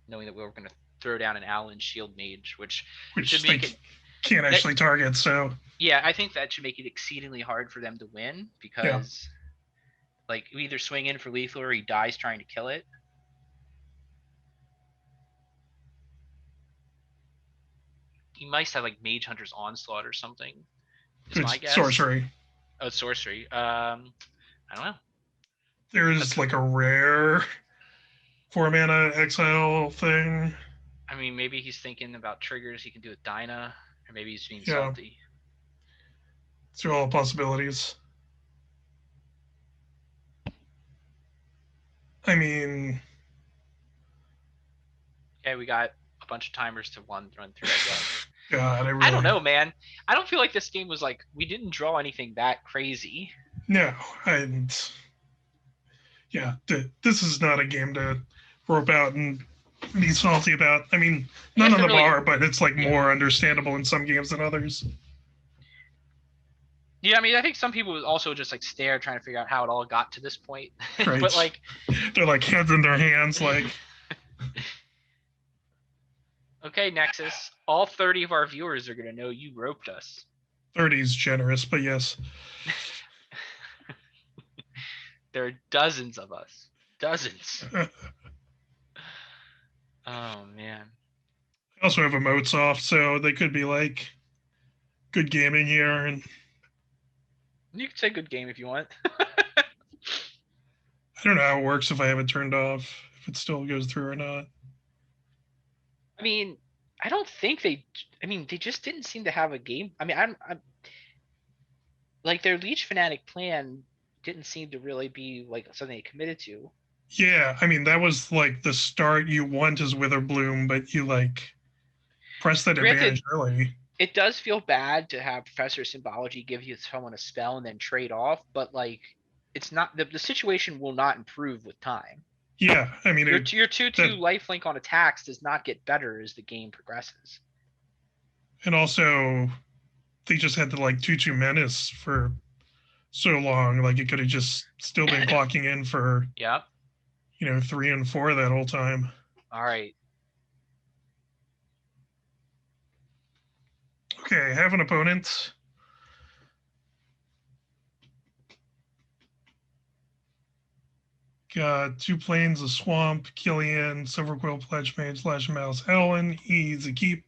Knowing that we're going to throw down an Allen Shield Mage, which should they make it can't actually target. So yeah, I think that should make it exceedingly hard for them to win because like we either swing in for lethal or he dies trying to kill it. He might have like Mage Hunter's Onslaught or something. Is my it's guess. sorcery. Oh, it's sorcery. I don't know. There's like a rare 4-mana exile thing. I mean, maybe he's thinking about triggers he can do with Dinah, or maybe he's being Yeah. salty. These are all possibilities. I mean, Okay, we got a bunch of timers to run through, I guess. God, I don't know, man. I don't feel like this game was like we didn't draw anything that crazy. No, and yeah, this is not a game to rope out and be salty about. I mean, none on the really, bar, but it's like more understandable in some games than others. Yeah, I mean, I think some people also just like stare trying to figure out how it all got to this point. Right. But like, they're like heads in their hands, like. Okay, Nexus. All 30 of our viewers are gonna know you roped us. 30 is generous, but yes. There are dozens of us. Dozens. Oh man. I also have emotes off, so they could be like good gaming here, and you can say good game if you want. I don't know how it works if I have it turned off, if it still goes through or not. I mean, I don't think they. I mean, they just didn't seem to have a game. I mean, I'm like their Leech Fanatic plan didn't seem to really be like something they committed to. Yeah, I mean that was like the start you want as Witherbloom, but you like press that advantage early. It does feel bad to have Professor Symbology give you someone a spell and then trade off, but like it's not the situation will not improve with time. Yeah, I mean your 2/2 lifelink on attacks does not get better as the game progresses. And also, they just had the like 2/2 menace for so long. Like it could have just still been clocking in for 3 and 4 that whole time. All right. Okay, have an opponent. Got 2 planes, a swamp, Killian, Silverquill, Pledge Mage, Slash Mouse, Ellen. He's a keep.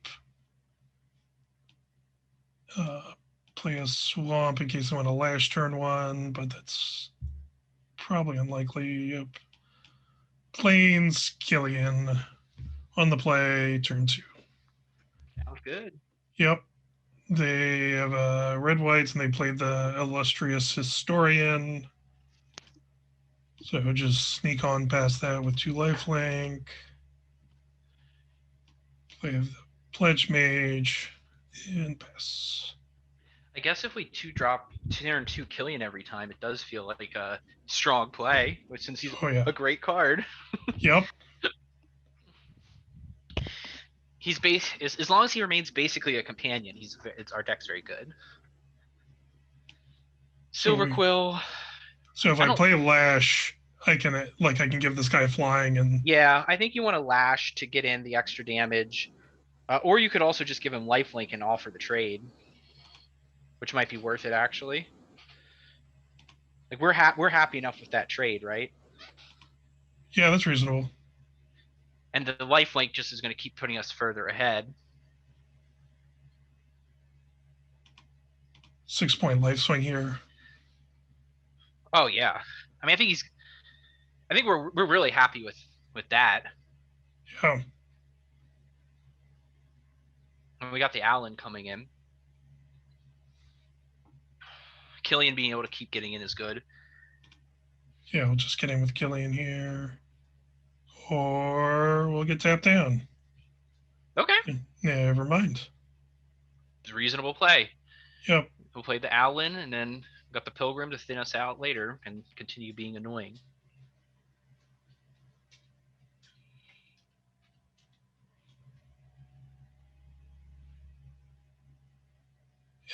Play a swamp in case I want to lash turn 1, but that's probably unlikely. Yep. Plains, Killian on the play, turn 2. Sounds good. Yep. They have red whites and they played the illustrious historian. So just sneak on past that with 2 lifelink. Play the pledge mage and pass. I guess if we 2-drop turn 2 Killian every time, it does feel like a strong play, which since he's Oh yeah. a great card. Yep. He's as long as he remains basically a companion, our deck's very good. Silverquill. So if I play Lash, I can give this guy flying and yeah, I think you want to Lash to get in the extra damage, or you could also just give him lifelink and offer the trade, which might be worth it actually. Like we're happy enough with that trade, right? Yeah, that's reasonable. And the lifelink just is going to keep putting us further ahead. 6-point life swing here. Oh yeah, I mean I think we're really happy with that. Yeah. And we got the Allen coming in. Killian being able to keep getting in is good. Yeah, we'll just get in with Killian here. Or we'll get tapped down. Okay. Never mind. It's a reasonable play. Yep. We'll play the Allen and then got the Pilgrim to thin us out later and continue being annoying.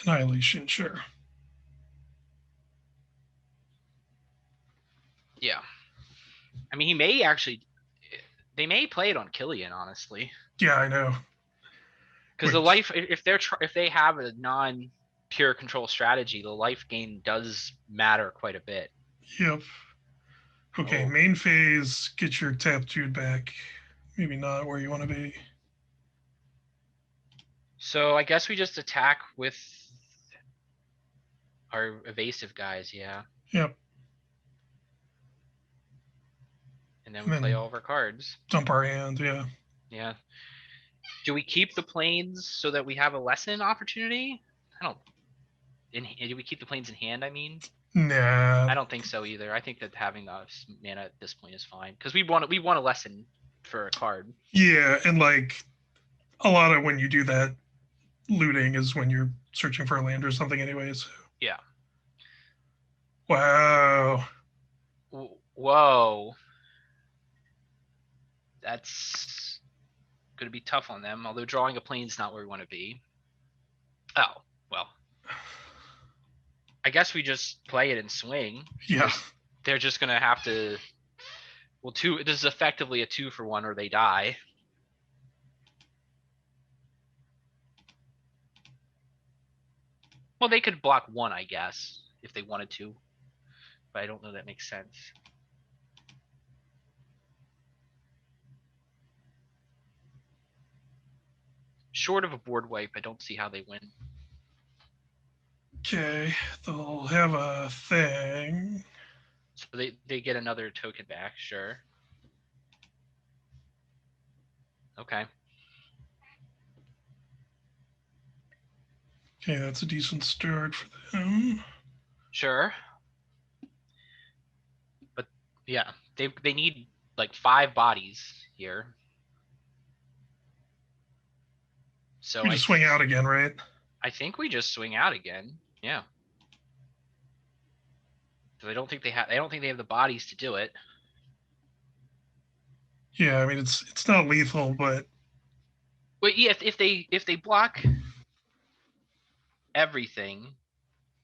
Annihilation, sure. Yeah. I mean, they may play it on Killian, honestly. Yeah, I know. Because the life, if they have a non-pure control strategy, the life gain does matter quite a bit. Yep. Okay, main phase, get your tap dude back. Maybe not where you want to be. So I guess we just attack with our evasive guys, yeah. Yep. And then we play all of our cards. Dump our hand, yeah. Yeah. Do we keep the planes so that we have a lesson opportunity? I don't. Do we keep the planes in hand? I mean, nah. I don't think so either. I think that having the mana at this point is fine because we want a lesson for a card. Yeah, and like a lot of when you do that looting is when you're searching for a land or something, anyways. Yeah. Wow. Whoa. That's going to be tough on them. Although drawing a plane's not where we want to be. Oh well. I guess we just play it and swing. Yeah. They're just gonna have to. Well, this is effectively a 2-for-1, or they die. Well, they could block 1, I guess, if they wanted to, but I don't know that makes sense. Short of a board wipe, I don't see how they win. Okay, they'll have a thing. So they get another token back, sure. Okay. Okay, that's a decent start for them. Sure. But yeah, they need like 5 bodies here. So we just swing out again, right? I think we just swing out again. Yeah. So I don't think they have the bodies to do it. Yeah, I mean it's not lethal, but yeah, if they block everything,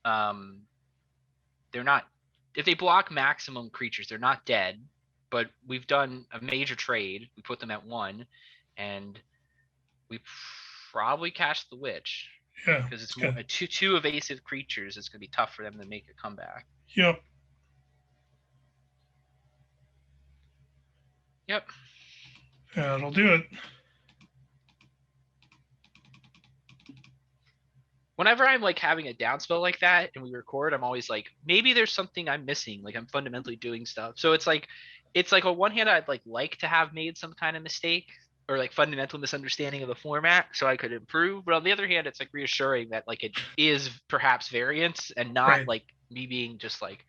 they're not. If they block maximum creatures, they're not dead. But we've done a major trade. We put them at 1, and we probably catch the witch. Yeah, because it's more two evasive creatures. It's gonna be tough for them to make a comeback. Yep. Yep. That'll do it. Whenever I'm like having a down spell like that and we record, I'm always like, maybe there's something I'm missing. Like I'm fundamentally doing stuff. So it's like it's like on one hand, I'd like to have made some kind of mistake or like fundamental misunderstanding of the format so I could improve. But on the other hand, it's like reassuring that like it is perhaps variance and not Right. like me being just like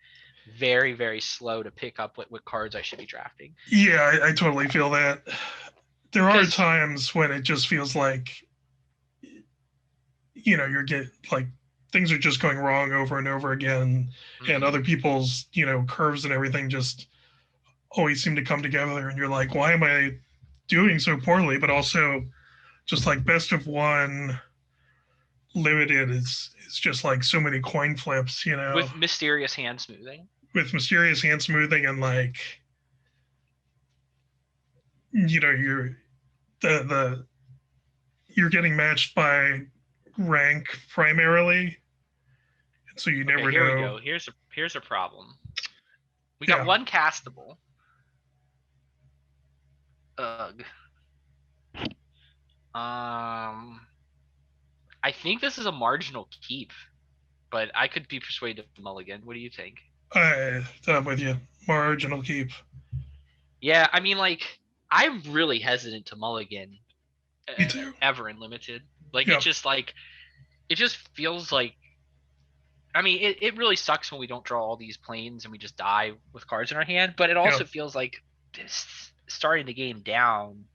very, very slow to pick up what cards I should be drafting. Yeah, I totally feel that. There are Because times when it just feels like, you're getting like things are just going wrong over and over again, and mm-hmm. other people's, curves and everything just always seem to come together, and you're like, why am I doing so poorly? But also, just like best of one limited is just like so many coin flips, With mysterious hand smoothing. with mysterious hand smoothing and like, you're the you're getting matched by rank primarily, so you Okay, never here we know. go. Here's a problem. We got Yeah. one castable. Ugh. I think this is a marginal keep, but I could be persuaded to mulligan. What do you think? I'm with you. Marginal keep. Yeah, I mean, like, I'm really hesitant to mulligan Me too. ever in limited. Like, Yep. it just feels like. I mean, it really sucks when we don't draw all these planes and we just die with cards in our hand. But it Yep. also feels like starting the game down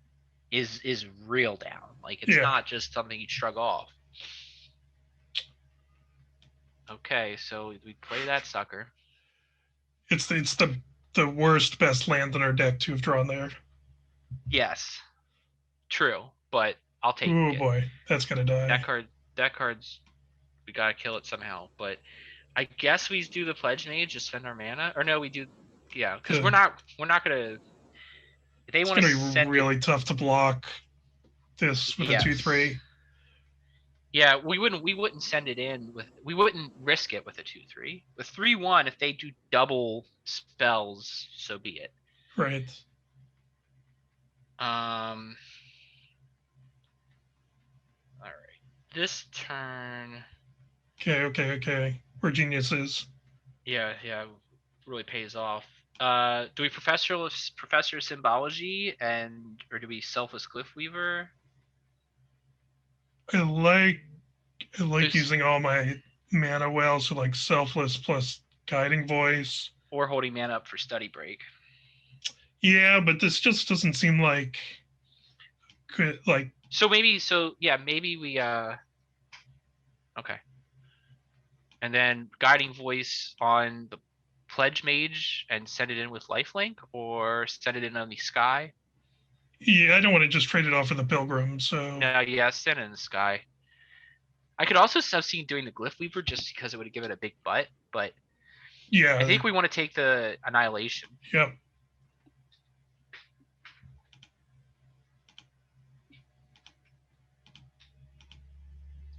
is real down. Like, it's Yeah. not just something you shrug off. Okay, so we play that sucker. It's the worst best land in our deck to have drawn there. Yes, true, but I'll take Oh it. boy, that's gonna die. That card's we gotta kill it somehow. But I guess we do the pledge mage, just spend our mana, or no, we do, yeah, because The, we're not gonna. If they it's want to gonna be send it, really tough to block this with a two yes, three. yeah, we wouldn't send it in with we wouldn't risk it with a 2/3 with 3/1. If they do double spells, so be it. Right. Um, all right, this turn. Okay. We're geniuses. Yeah, really pays off. Do we professor symbology and or do we selfless glyph weaver? I like I like There's using all my mana well, so like selfless plus guiding voice. or holding mana up for study break. Yeah, but this just doesn't seem like good. Like, Maybe we okay. And then guiding voice on the pledge mage and send it in with lifelink or send it in on the sky. yeah, I don't want to just trade it off for the pilgrim. So No, yeah, send it in the sky. I could also have seen doing the glyph weaver just because it would give it a big butt, but I yeah, think we want to take the annihilation. yep.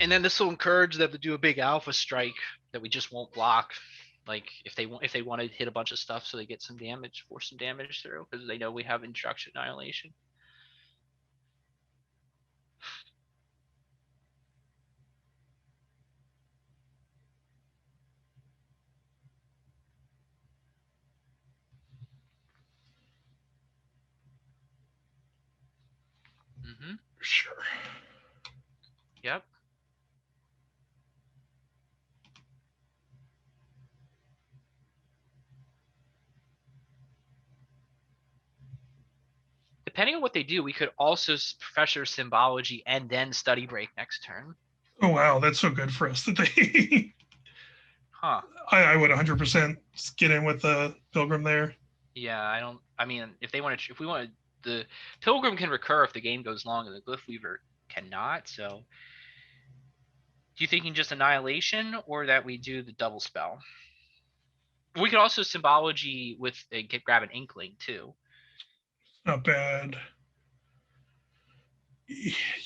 And then this will encourage them to do a big alpha strike that we just won't block. Like if they want to hit a bunch of stuff so they get some damage, force some damage through because they know we have instruction annihilation. Mm-hmm. Sure. Yep. Depending on what they do, we could also professor symbology and then study break next turn. Oh wow, that's so good for us that they. Huh. I would 100% get in with the pilgrim there. Yeah, I don't. I mean, if they want to, if we want to, the pilgrim can recur if the game goes long, and the glyph weaver cannot. So, do you thinking just annihilation, or that we do the double spell? We could also symbology with grab an inkling too. Not bad.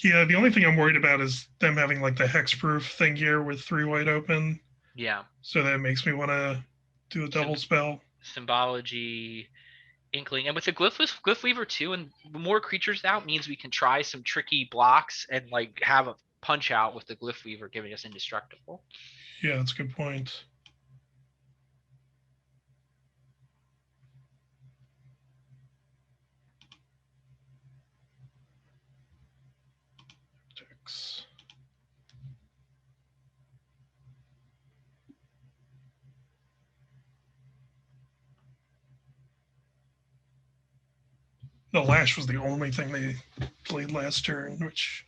Yeah, the only thing I'm worried about is them having like the hexproof thing here with three white open. Yeah. So that makes me want to do a double spell. Symbology, inkling, and with the glyph weaver too, and more creatures out means we can try some tricky blocks and like have a punch out with the glyph weaver giving us indestructible. Yeah, that's a good point. 6. The lash was the only thing they played last turn, which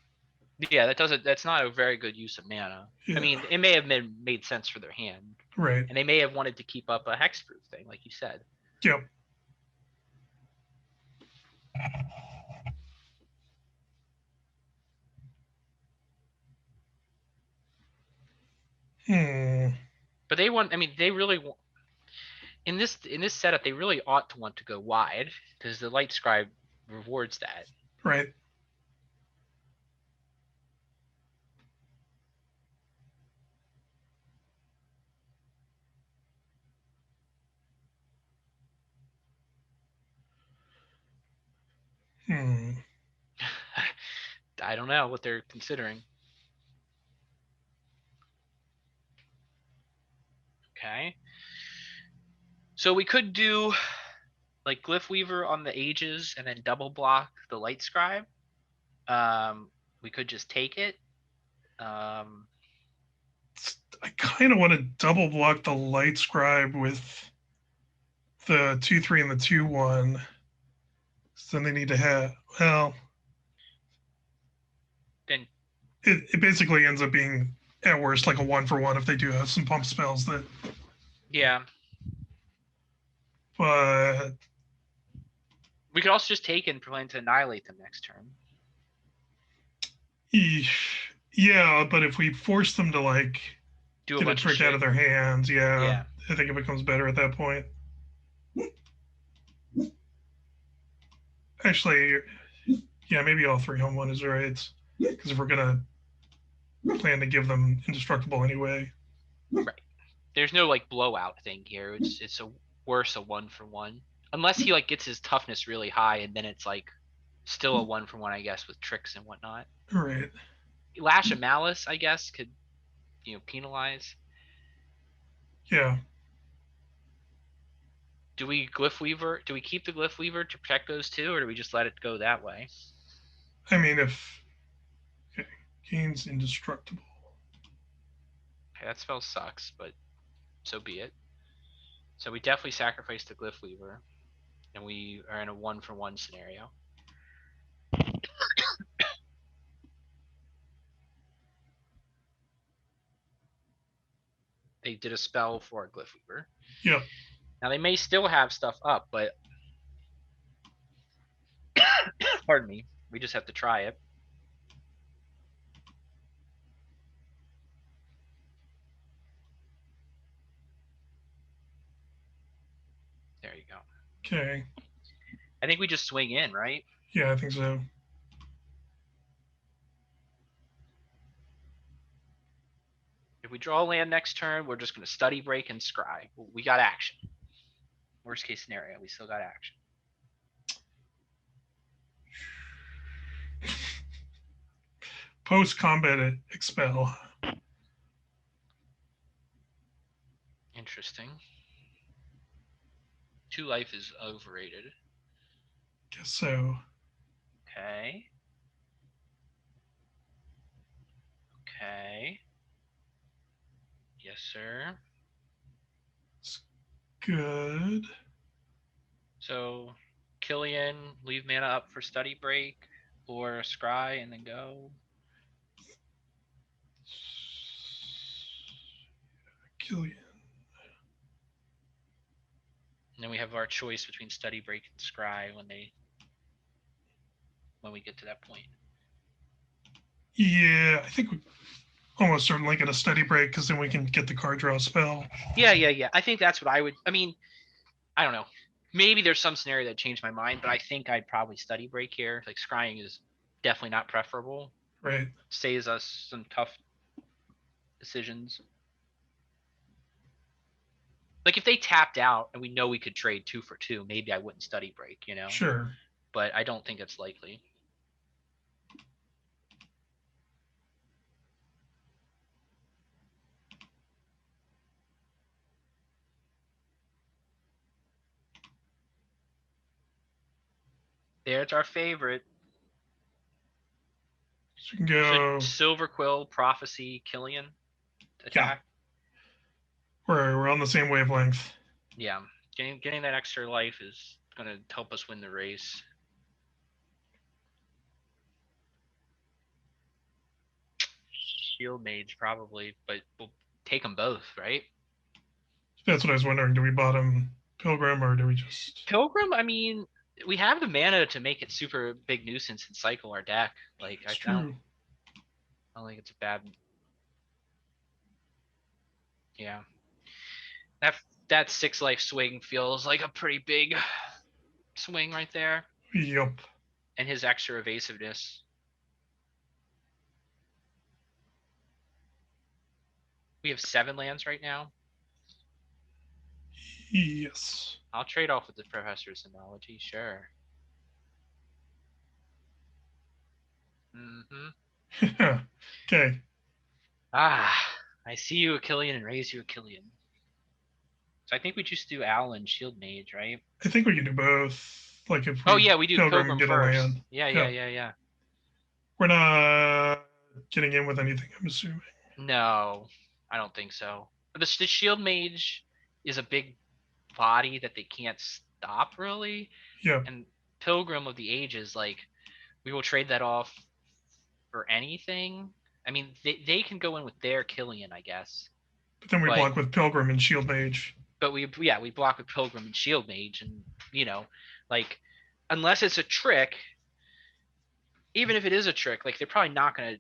Yeah, that's not a very good use of mana. yeah. I mean, it may have made sense for their hand, right. and they may have wanted to keep up a hexproof thing, like you said. Yep. But they want. I mean, they really want in this setup. They really ought to want to go wide because the Light Scribe rewards that. Right. I don't know what they're considering. Okay. So we could do like Glyph Weaver on the Ages and then double block the Light Scribe. We could just take it. I kind of want to double block the Light Scribe with the 2/3 and the 2/1. So then they need to have, well, Then it basically ends up being at worst like a 1-for-1 if they do have some pump spells that. yeah. But We could also just take it and plan to annihilate them next turn. yeah, but if we force them to like Do a get a bunch trick of shit out of their hands, Yeah. I think it becomes better at that point. Actually, yeah, maybe all 3 home 1 is right. Because if we're gonna plan to give them indestructible anyway. Right. There's no like blowout thing here. It's a worse a 1-for-1. Unless he like gets his toughness really high and then it's like still a 1-for-1, I guess, with tricks and whatnot. Right. Lash of Malice, I guess, could penalize. Yeah. Do we Glyph Weaver? Do we keep the Glyph Weaver to protect those two, or do we just let it go that way? I mean, if gains indestructible. Okay, that spell sucks, but so be it. So we definitely sacrifice the Glyph Weaver, and we are in a 1-for-1 scenario. They did a spell for a Glyph Weaver. Yeah. Now they may still have stuff up, but pardon me, we just have to try it. There you go. Okay. I think we just swing in, right? Yeah, I think so. If we draw land next turn, we're just going to study break and scry. We got action. Worst case scenario, we still got action. Post combat expel. Interesting. 2 life is overrated. Guess so. Okay. Okay. Yes, sir. It's good. So, Killian, leave mana up for study break, or scry and then go. Killian. And then we have our choice between study break and scry when we get to that point. Yeah, I think we almost certainly get a study break because then we can get the card draw spell. Yeah. I think that's what I would. I mean, I don't know. Maybe there's some scenario that changed my mind, but I think I'd probably study break here. Like scrying is definitely not preferable. Right. Saves us some tough decisions. Like if they tapped out and we know we could trade 2 for 2, maybe I wouldn't study break, Sure. But I don't think it's likely. There's our favorite. So you can Should go. Silverquill, Prophecy, Killian Yeah, attack? we're on the same wavelength. Yeah, getting that extra life is going to help us win the race. Shield Mage probably, but we'll take them both, right? That's what I was wondering. Do we bottom Pilgrim or do we just? Pilgrim, I mean, we have the mana to make it super big nuisance and cycle our deck. Like It's I true. don't think it's a bad. Yeah, that that 6 life swing feels like a pretty big swing right there, Yup. and his extra evasiveness. We have 7 lands right now. Yes. I'll trade off with the Professor's Symbology, sure. Okay. Ah, I see you, Achillean, and raise you, Achillean. So I think we just do Alan Shield Mage, right? I think we can do both. Like if Oh we yeah, we do Pilgrim Pilgrim get a first. land. Yeah, yeah, Yeah. yeah, yeah. We're not getting in with anything, I'm assuming. No, I don't think so. The Shield Mage is a big body that they can't stop really, Yeah. and Pilgrim of the Ages, like we will trade that off for anything. I mean, they can go in with their Killian, I guess, But then we but block with Pilgrim and Shield Mage. we block with Pilgrim and Shield Mage, and like unless it's a trick, even if it is a trick, like they're probably not gonna.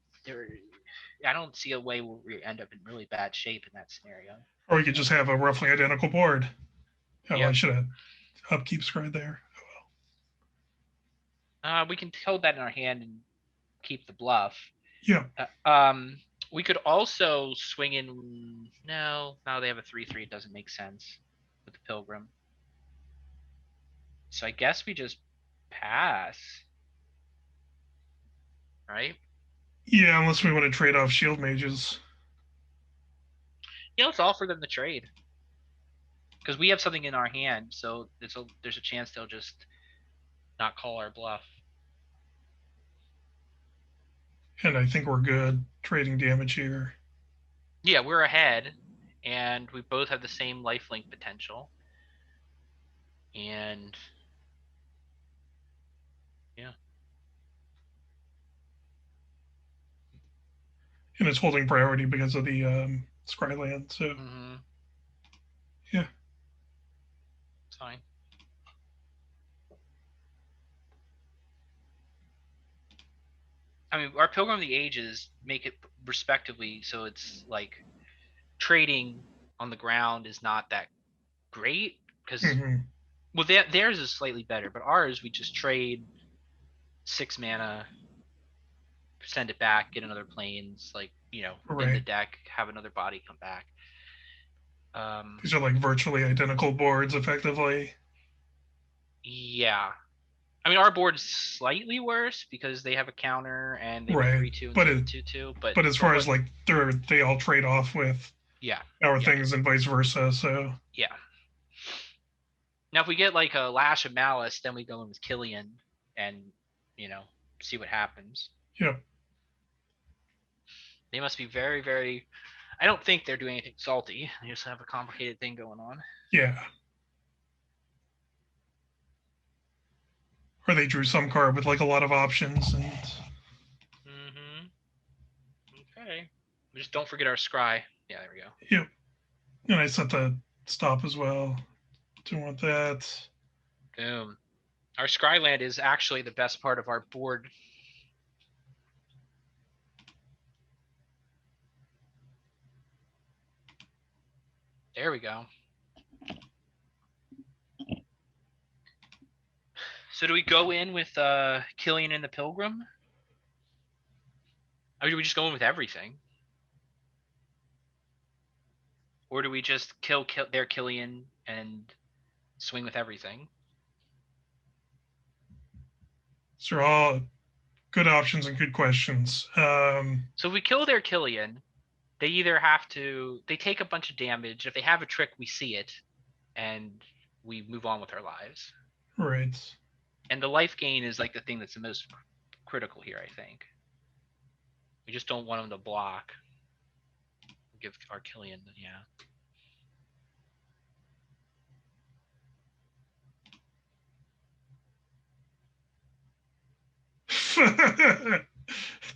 I don't see a way where we end up in really bad shape in that scenario. Or we could just have a roughly identical board. Oh, I Yep. should have upkeep scried there. We can hold that in our hand and keep the bluff. Yeah. We could also swing in. No, they have a 3/3. It doesn't make sense with the Pilgrim. So I guess we just pass, right? Yeah, unless we want to trade off Shield Mages. Yeah, let's offer them the trade because we have something in our hand. So there's a chance they'll just not call our bluff. And I think we're good trading damage here. Yeah, we're ahead, and we both have the same lifelink potential. And yeah. And it's holding priority because of the Scryland. So yeah. It's fine. I mean, our Pilgrim of the Ages make it respectively, so it's like trading on the ground is not that great because well, theirs is slightly better, but ours we just trade 6 mana, send it back, get another planes, like in the deck, have another body come back. These are like virtually identical boards, effectively. Yeah, I mean our board's slightly worse because they have a counter and they have a 3/2 instead of 2/2. But as far as like they all trade off with our things and vice versa. So yeah. Now if we get like a Lash of Malice, then we go in with Killian and see what happens. Yeah. They must be very, very. I don't think they're doing anything salty. They just have a complicated thing going on. Yeah. Or they drew some card with like a lot of options and. Okay. Just don't forget our scry. Yeah, there we go. Yep. And I set the stop as well. Don't want that. Boom. Our scry land is actually the best part of our board. There we go. So do we go in with Killian and the Pilgrim? Or do we just go in with everything? Or do we just kill their Killian and swing with everything? These are all good options and good questions. So if we kill their Killian, they either have to they take a bunch of damage. If they have a trick, we see it, and we move on with our lives. Right. And the life gain is like the thing that's the most critical here, I think. We just don't want him to block. Give our Killian, yeah.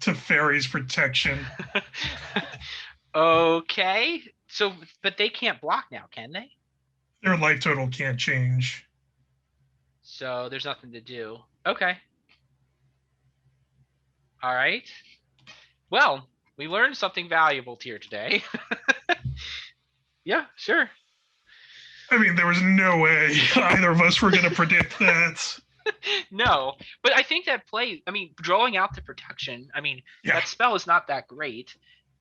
To Fairy's protection. Okay. So, but they can't block now, can they? Their life total can't change. So there's nothing to do. Okay. All right. Well, we learned something valuable here today. Yeah, sure. I mean, there was no way either of us were going to predict that. No, but I think that play, I mean, drawing out the protection, I mean, Yeah. that spell is not that great.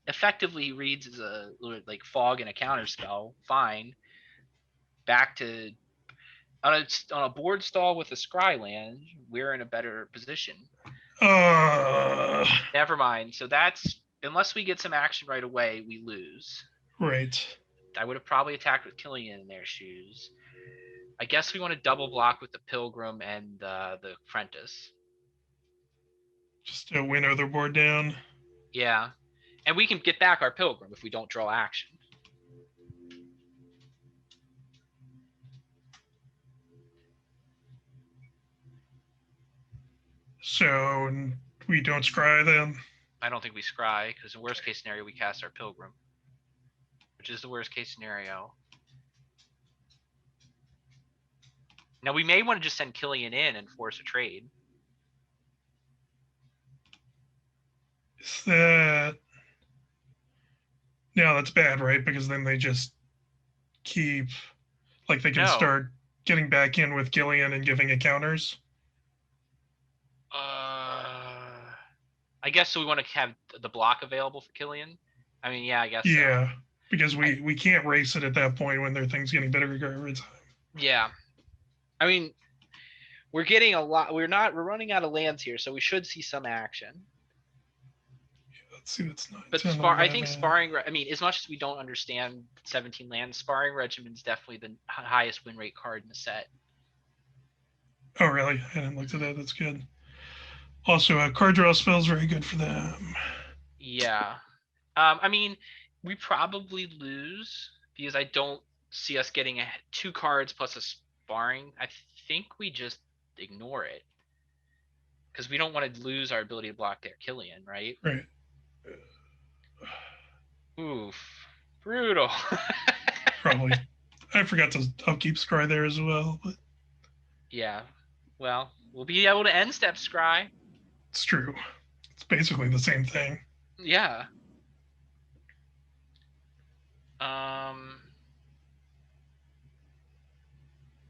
Effectively reads as a like fog and a counter spell. Fine. Back to on a board stall with a scry land, we're in a better position. Never mind. So that's unless we get some action right away, we lose. Right. I would have probably attacked with Killian in their shoes. I guess we want to double block with the Pilgrim and the Apprentice. Just to win other board down. Yeah. And we can get back our Pilgrim if we don't draw action. So we don't scry then? I don't think we scry, because in worst case scenario, we cast our Pilgrim. Which is the worst case scenario. Now, we may want to just send Killian in and force a trade. Is that... No, that's bad, right? Because then they just keep... Like, they can start getting back in with Gillian and giving it counters? I guess so we want to have the block available for Killian? I mean, yeah, I guess yeah, so. Because we can't race it at that point when their thing's getting better every time. Yeah. I mean, we're getting a lot. We're running out of lands here, so we should see some action. Yeah, let's see, that's 9. But 10, I think sparring, I mean, as much as we don't understand 17 lands, sparring regimen is definitely the highest win rate card in the set. Oh, really? I hadn't looked at that. That's good. Also, card draw spells very good for them. Yeah. I mean, we probably lose because I don't see us getting 2 cards plus a sparring. I think we just ignore it because we don't want to lose our ability to block their Killian, right? Right. Oof. Brutal. Probably. I forgot to upkeep Scry there as well. But... Yeah. Well, we'll be able to end step Scry. It's true. It's basically the same thing. Yeah.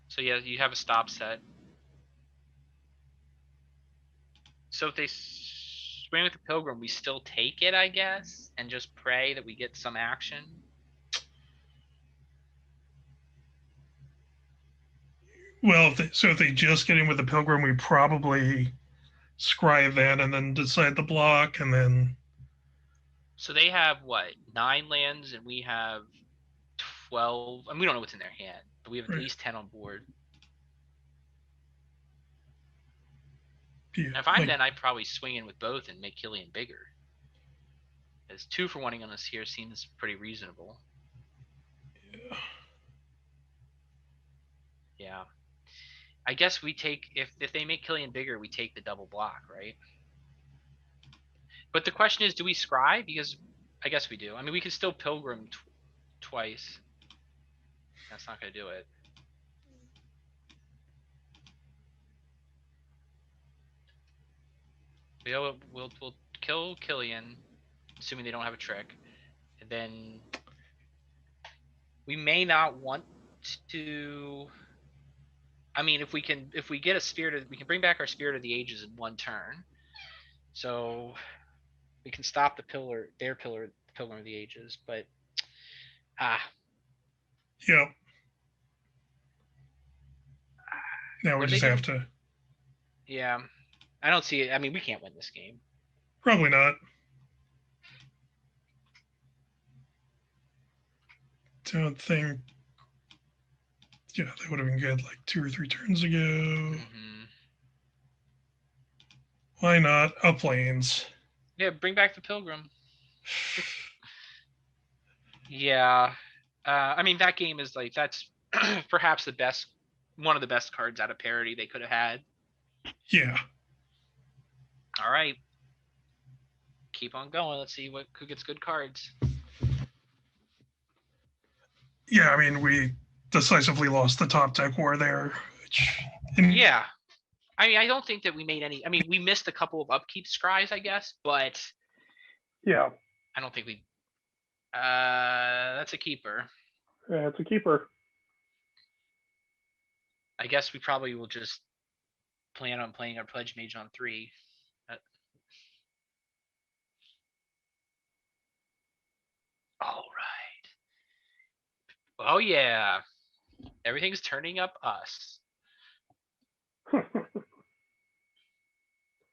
So yeah, you have a stop set. So if they swing with the Pilgrim, we still take it, I guess, and just pray that we get some action. Well, if they just get in with the Pilgrim, we probably scry that and then decide the block and then... So they have, what, 9 lands and we have 12. I mean, we don't know what's in their hand, but we have at least 10 on board. Yeah, if I'm then, I'd probably swing in with both and make Killian bigger. As 2 for 1 on us here seems pretty reasonable. Yeah. Yeah. I guess we take, if they make Killian bigger, we take the double block, right? But the question is, do we scry? Because I guess we do. I mean, we can still Pilgrim twice. That's not going to do it. We'll kill Killian, assuming they don't have a trick. And then we may not want to... I mean, if we get a Spirit we can bring back our Spirit of the Ages in 1 turn. So we can stop the Pilgrim of the Ages, but Yep. Now we just have to... Yeah. I don't see it. I mean, we can't win this game. Probably not. Don't think... Yeah, that would have been good like 2 or 3 turns ago. Mm-hmm. Why not? Up lanes. Yeah, bring back the Pilgrim. Yeah. I mean, that game is like, that's perhaps the best, one of the best cards out of parity they could have had. Yeah. All right. Keep on going. Let's see who gets good cards. Yeah, I mean, we decisively lost the top deck war there. Yeah. I mean, I don't think that we made any. I mean, we missed a couple of upkeep scries, I guess, but Yeah. I don't think we. That's a keeper. Yeah, it's a keeper. I guess we probably will just plan on playing our Pledge Mage on 3. All right. Oh yeah. Everything's turning up us.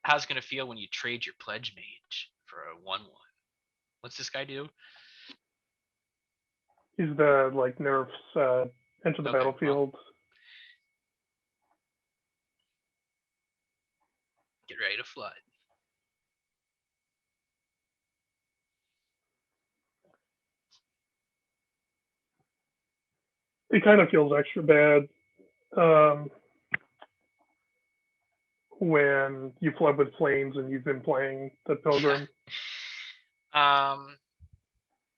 How's it gonna feel when you trade your Pledge Mage for a 1/1? What's this guy do? He's the like nerfs enter the Okay, battlefield. well, get ready to flood. It kind of feels extra bad when you flood with flames and you've been playing the Pilgrim.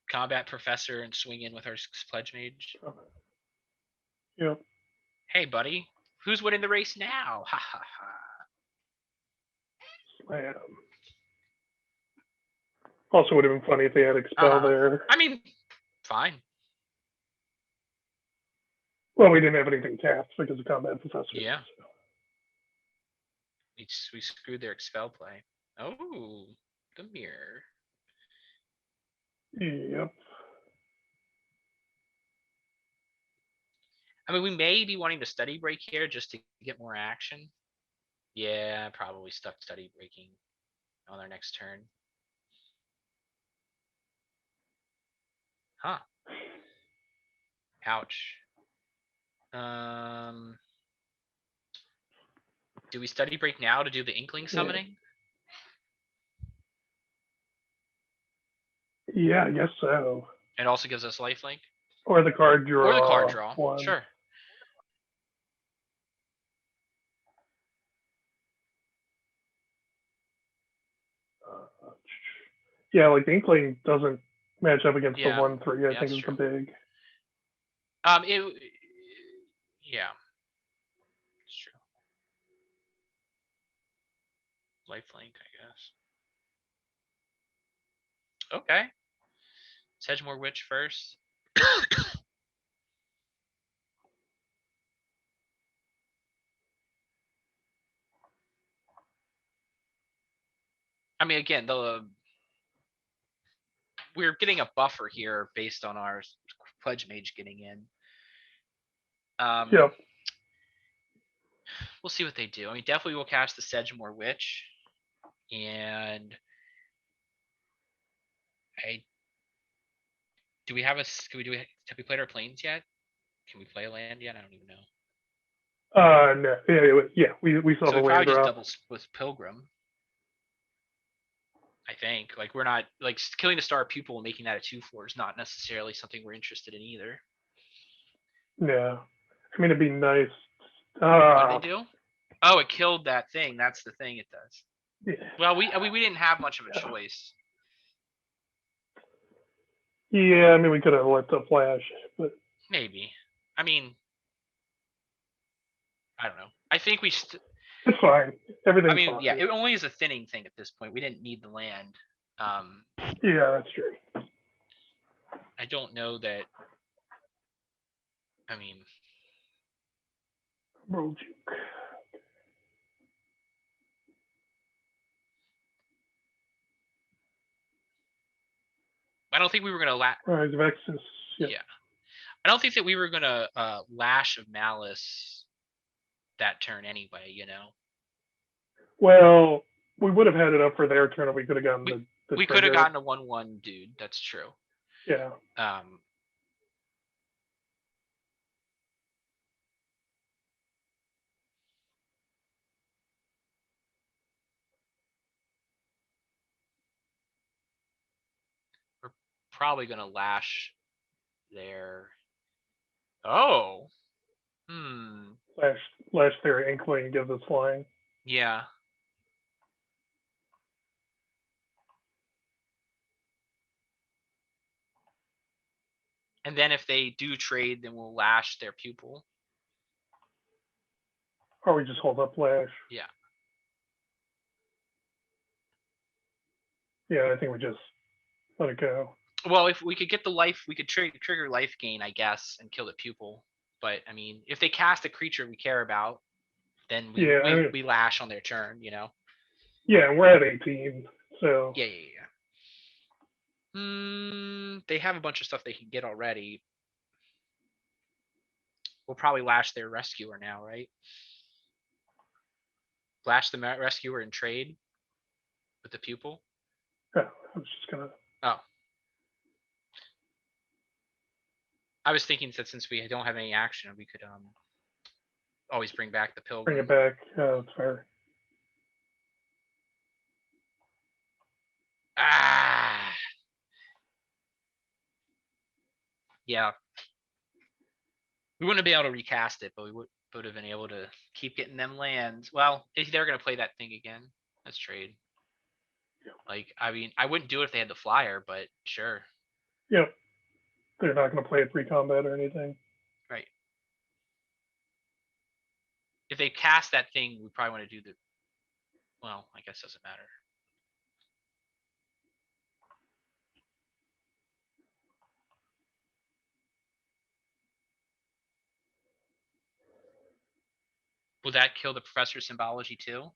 Combat Professor and swing in with our Pledge Mage. Yeah. Hey, buddy, who's winning the race now? Ha ha ha. Slam. Also, would have been funny if they had expel there. I mean, fine. Well, we didn't have anything tapped because of Combat Professor. Yeah. We screwed their expel play. Oh, the mirror. Yep. I mean, we may be wanting to study break here just to get more action. Yeah, probably stuck study breaking on our next turn. Huh. Ouch. Do we study break now to do the Inkling summoning? Yeah, I guess so. It also gives us lifelink. Or the card draw. Or the card draw. One. Sure. Yeah, like the Inkling doesn't match up against Yeah. the 1/3. I Yeah, think that's is the true. big. Yeah. It's true. Lifelink, I guess. Okay. Sedgemoor Witch first. I mean, again, we're getting a buffer here based on our Pledge Mage getting in. Yep. We'll see what they do. I mean, definitely we'll cast the Sedgemoor Witch, and do we have have we played our planes yet? Can we play a land yet? I don't even know. No. Yeah. We saw So the we land probably just drop. double with Pilgrim. I think like we're not like killing the Star Pupil and making that a 2/4 is not necessarily something we're interested in either. Yeah. I mean, it'd be nice. What did they do? Oh, it killed that thing. That's the thing it does. Yeah. Well, we didn't have much of a choice. Yeah, I mean, we could have let the flash, but maybe. I mean, I don't know. I think we. It's fine. Everything's I mean, fine. yeah, it only is a thinning thing at this point. We didn't need the land. Yeah, that's true. I don't know that. I mean, Roll juke. I don't think we were gonna Rise of Exodus. Yep. Yeah, I don't think that we were gonna Lash of Malice that turn anyway. You know. Well, we would have had it up for their turn if we could have gotten the We could have gotten a 1/1 dude. That's true. Yeah. probably gonna lash their. Oh. Lash their inkling, gives us flying. Yeah. And then if they do trade, then we'll lash their pupil. Or we just hold up lash. Yeah. Yeah, I think we just let it go. Well, if we could get the life, we could trigger life gain, I guess, and kill the pupil. But I mean, if they cast a creature we care about, then we lash on their turn, you know? Yeah, and we're at 18, so. Yeah. They have a bunch of stuff they can get already. We'll probably lash their rescuer now, right? Lash the rescuer and trade with the pupil. Yeah, I was just gonna. Oh. I was thinking that since we don't have any action, we could always bring back the pilgrim. Bring it back. That's fair. Yeah. We wouldn't be able to recast it, but we would have been able to keep getting them lands. Well, if they're gonna play that thing again, let's trade. Yep. Like, I mean, I wouldn't do it if they had the flyer, but sure. Yep. They're not gonna play it pre-combat or anything. Right. If they cast that thing, we probably want to do the. Well, I guess it doesn't matter. Will that kill the professor symbology too?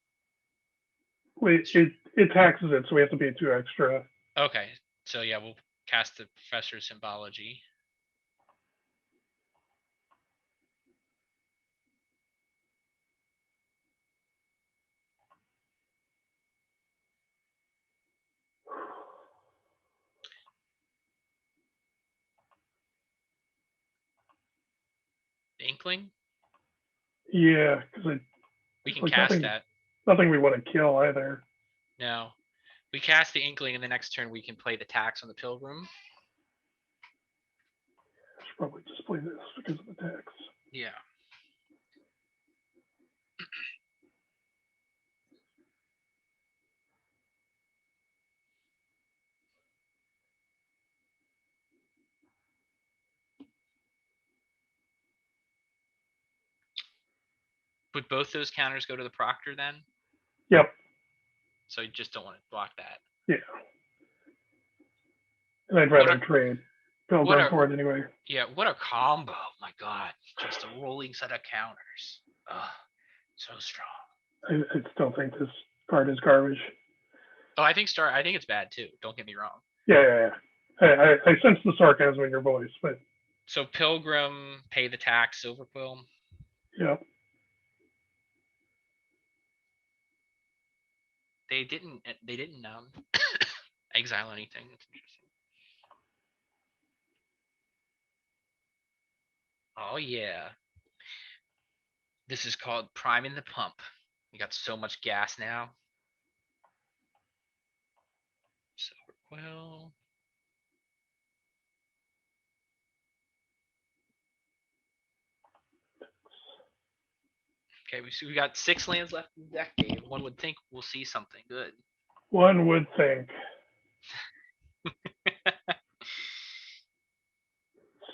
Wait, it taxes it, so we have to pay 2 extra. Okay, so yeah, we'll cast the professor symbology. The inkling? Yeah, because we can cast nothing, that. Nothing we want to kill either. No. We cast the inkling, and the next turn we can play the tax on the pilgrim. I should probably just play this because of the tax. Yeah. Would both those counters go to the proctor then? Yep. So you just don't want to block that. Yeah. And I'd rather trade pilgrim for it anyway. Yeah, what a combo. My God. Just a rolling set of counters. Ugh, so strong. I still think this card is garbage. Oh, I think it's bad too. Don't get me wrong. Yeah. I sense the sarcasm in your voice, but. So Pilgrim, pay the tax, Silverquill. Yep. They didn't exile anything. That's interesting. Oh yeah. This is called priming the pump. We got so much gas now. Silverquill. Okay, we got 6 lands left in the deck game. One would think we'll see something good. One would think.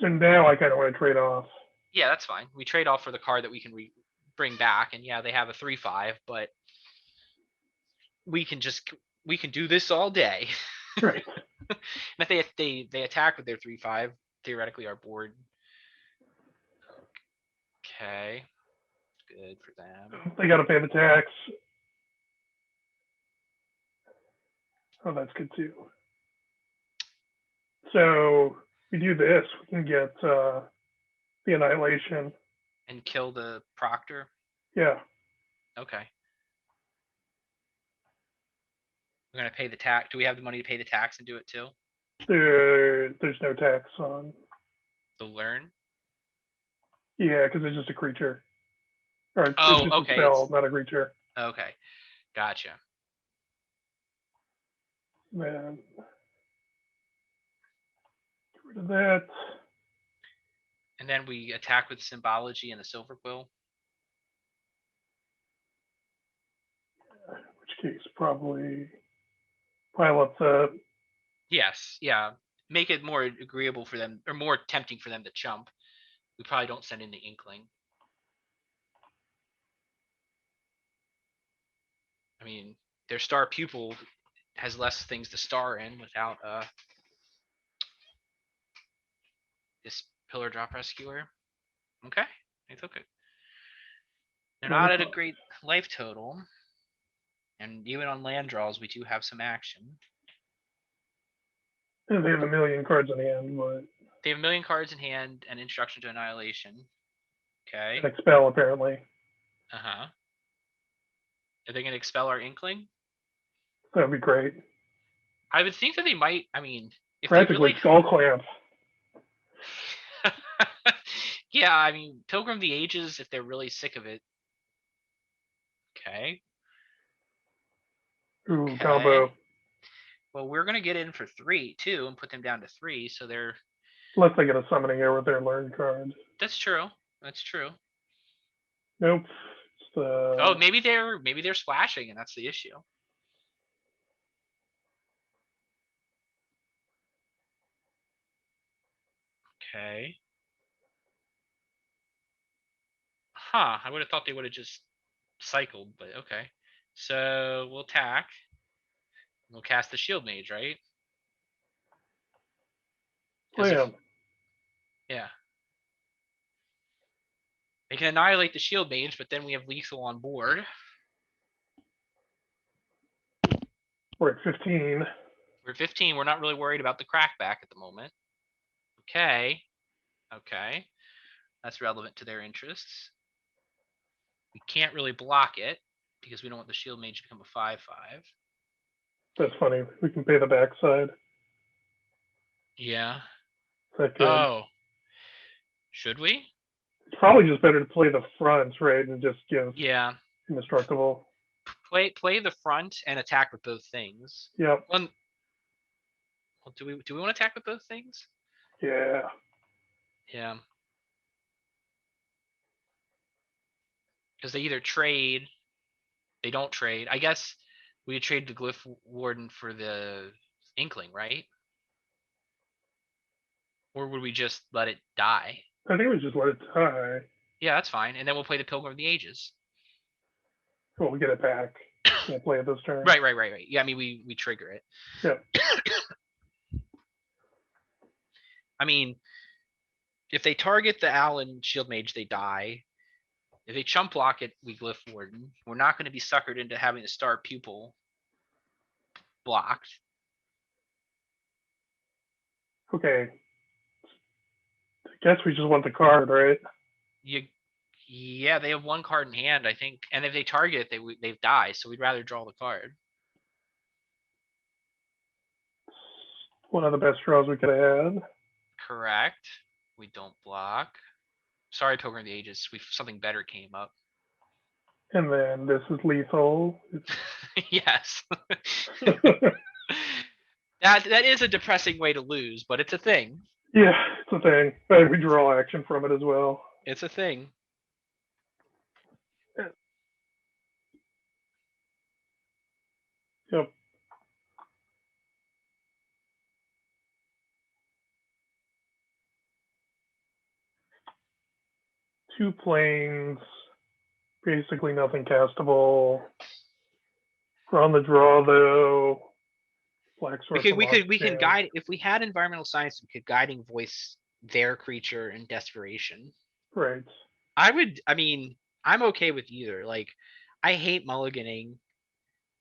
So now I kind of want to trade off. Yeah, that's fine. We trade off for the card that we can bring back, and yeah, they have a 3/5, but we can do this all day. Right. And if they attack with their 3/5, theoretically our board. Okay. Good for them. They got to pay the tax. Oh, that's good too. So we do this, we can get the annihilation. And kill the proctor? Yeah. Okay. We're going to pay the tax. Do we have the money to pay the tax and do it too? There's no tax on. The learn? Yeah, because it's just a creature. Or it's just okay. a spell, not a creature. Okay. Gotcha. Man. rid of that. And then we attack with symbology and the Silverquill. In which case, probably pile up the. Yes, yeah. Make it more agreeable for them, or more tempting for them to chump. We probably don't send in the Inkling. I mean, their star pupil has less things to star in without this pillar drop rescuer. Okay, they took it. They're not at a great life total. And even on land draws, we do have some action. And they have a million cards in hand, but. They have a million cards in hand and Introduction to Annihilation. Okay. And expel, apparently. Uh-huh. Are they going to expel our Inkling? That'd be great. I would think that they might. I mean, if practically they skull clamp. Yeah, I mean, Pilgrim of the Ages, if they're really sick of it. Okay. Ooh, okay. Combo. Well, we're going to get in for 3, too, and put them down to 3, so they're... Unless they get a summoning air with their learn card. That's true. That's true. Nope. Oh, maybe they're splashing, and that's the issue. Okay. Huh, I would have thought they would have just cycled, but okay. So we'll attack. We'll cast the Shield Mage, right? Oh, yeah. Yeah. They can annihilate the Shield Mage, but then we have lethal on board. We're at 15. We're at 15. We're not really worried about the crackback at the moment. Okay. Okay. That's relevant to their interests. We can't really block it because we don't want the Shield Mage to become a 5/5. That's funny. We can pay the backside. Yeah. That good. Oh. Should we? It's probably just better to play the front, right, and just give indestructible. Play the front and attack with both things. Yep. Well, do we want to attack with both things? Yeah. Yeah. Because they either trade, they don't trade. I guess we would trade the Glyph Warden for the Inkling, right? Or would we just let it die? I think we just let it die. Yeah, that's fine. And then we'll play the Pilgrim of the Ages. Well, we get it back. Can't play it this turn. Right. Yeah, I mean, we trigger it. Yeah. I mean, if they target the Allen Shield Mage, they die. If they chump block it, we Glyph Warden. We're not going to be suckered into having the Star Pupil blocked. Okay. I guess we just want the card, right? Yeah, they have 1 card in hand, I think. And if they target it, they die. So we'd rather draw the card. One of the best draws we could have had. Correct. We don't block. Sorry, Pilgrim of the Ages. Something better came up. And then this is lethal. Yes. That is a depressing way to lose, but it's a thing. Yeah, it's a thing. But we draw action from it as well. It's a thing. Yep. Two planes, basically nothing castable. We're on the draw though. Black Source. We can guide, if we had environmental science, we could guiding voice their creature in desperation. Right. I mean, I'm okay with either. Like, I hate mulliganing,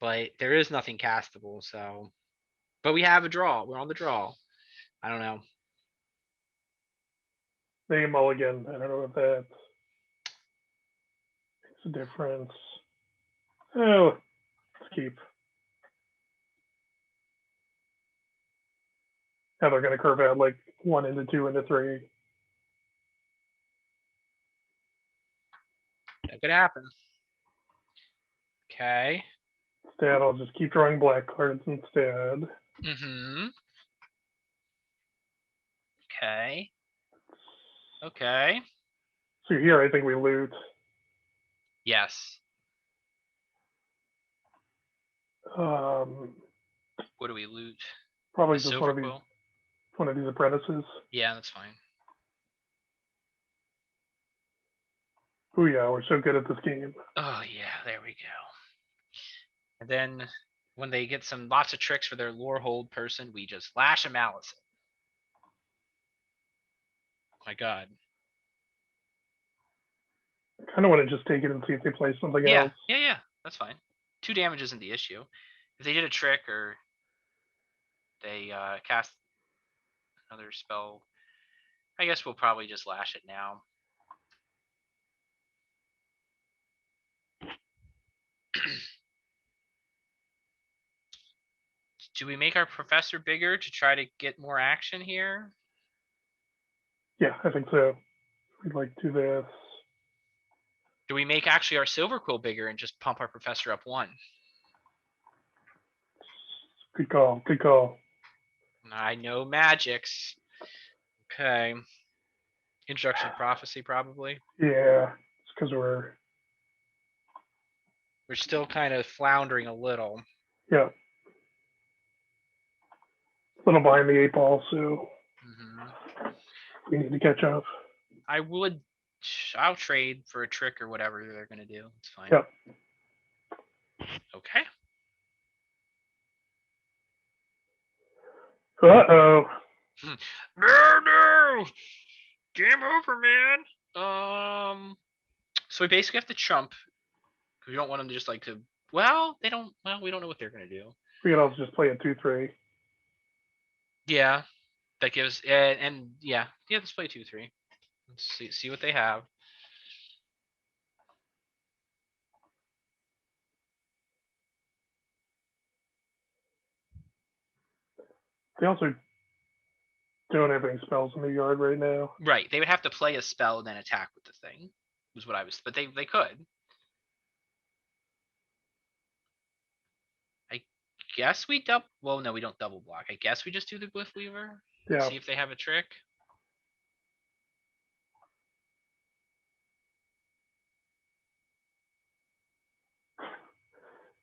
but there is nothing castable, so. But we have a draw. We're on the draw. I don't know. They mulligan. I don't know if that makes a difference. Oh, let's keep. Now they're going to curve out like 1 into 2 into 3. That could happen. Okay. Instead, I'll just keep drawing black cards instead. Mm-hmm. Okay. Okay. So here, I think we loot. Yes. Um, What do we loot? probably The just Silverquill? one of these apprentices. Yeah, that's fine. Oh yeah, we're so good at this game. Oh yeah, there we go. And then when they get lots of tricks for their lore hold person, we just lash them out. My God. I kind of want to just take it and see if they play something Yeah, else. yeah, that's fine. 2 damage isn't the issue. If they did a trick or they cast another spell, I guess we'll probably just lash it now. Do we make our professor bigger to try to get more action here? Yeah, I think so. We'd like to do this. Do we make actually our Silverquill bigger and just pump our professor up 1? Good call. Good call. I know magics. Okay. Introduction to Prophecy, probably. Yeah, it's because we're Still kind of floundering a little. yeah a little behind the 8 ball, so we need to catch up. I'll trade for a trick or whatever they're going to do. It's fine. Yep. Okay. Uh-oh. No! Game over, man. So we basically have to chump. Because we don't want them to just like to... Well, we don't know what they're going to do. We could also just play a 2-3. Yeah. That gives... And yeah, let's play 2-3. Let's see what they have. They also don't have any spells in the yard right now. Right. They would have to play a spell and then attack with the thing. Was what I was... But they could. I guess we double... Well, no, we don't double block. I guess we just do the Glyph Weaver. Yeah. See if they have a trick.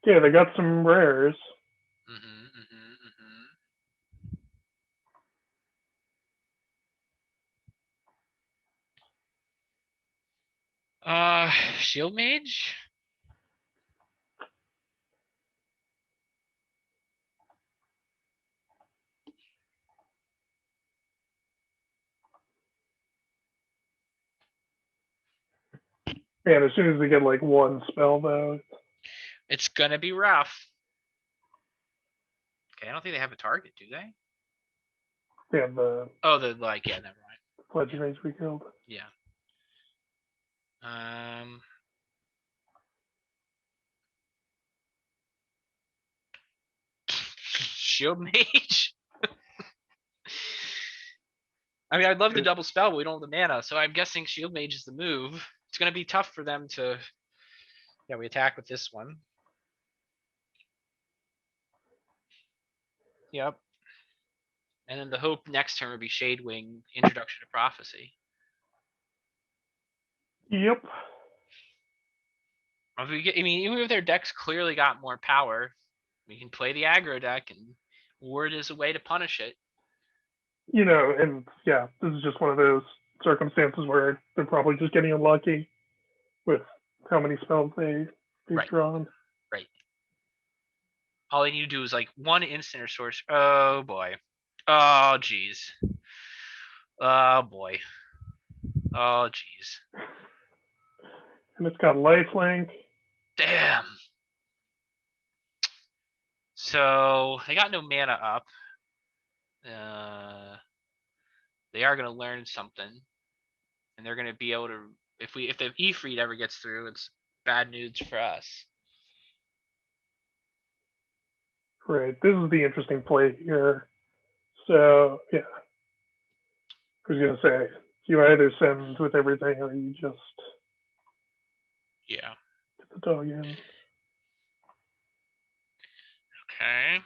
Yeah, they got some rares. Shield Mage? Man, as soon as they get like one spell though. It's gonna be rough. Okay, I don't think they have a target, do they? They have the Oh, never mind. legendaries we killed. Yeah. Shield Mage? I mean, I'd love to double spell, but we don't have the mana, so I'm guessing Shield Mage is the move. It's gonna be tough for them to... Yeah, we attack with this one. Yep. And then the hope next turn would be Shadewing, Introduction to Prophecy. Yep. I mean, even if their deck's clearly got more power, we can play the aggro deck and ward is a way to punish it. You know, and yeah, this is just one of those circumstances where they're probably just getting unlucky with how many spells they've drawn. Right. All they need to do is like one instant or source. Oh boy. Oh geez. Oh boy. Oh geez. And it's got lifelink. Damn. So they got no mana up. They are gonna learn something, and they're gonna be able to. If the Ifrit ever gets through, it's bad news for us. Right. This is the interesting play here. So yeah, I was gonna say you either send with everything or you just get the dog in. Okay.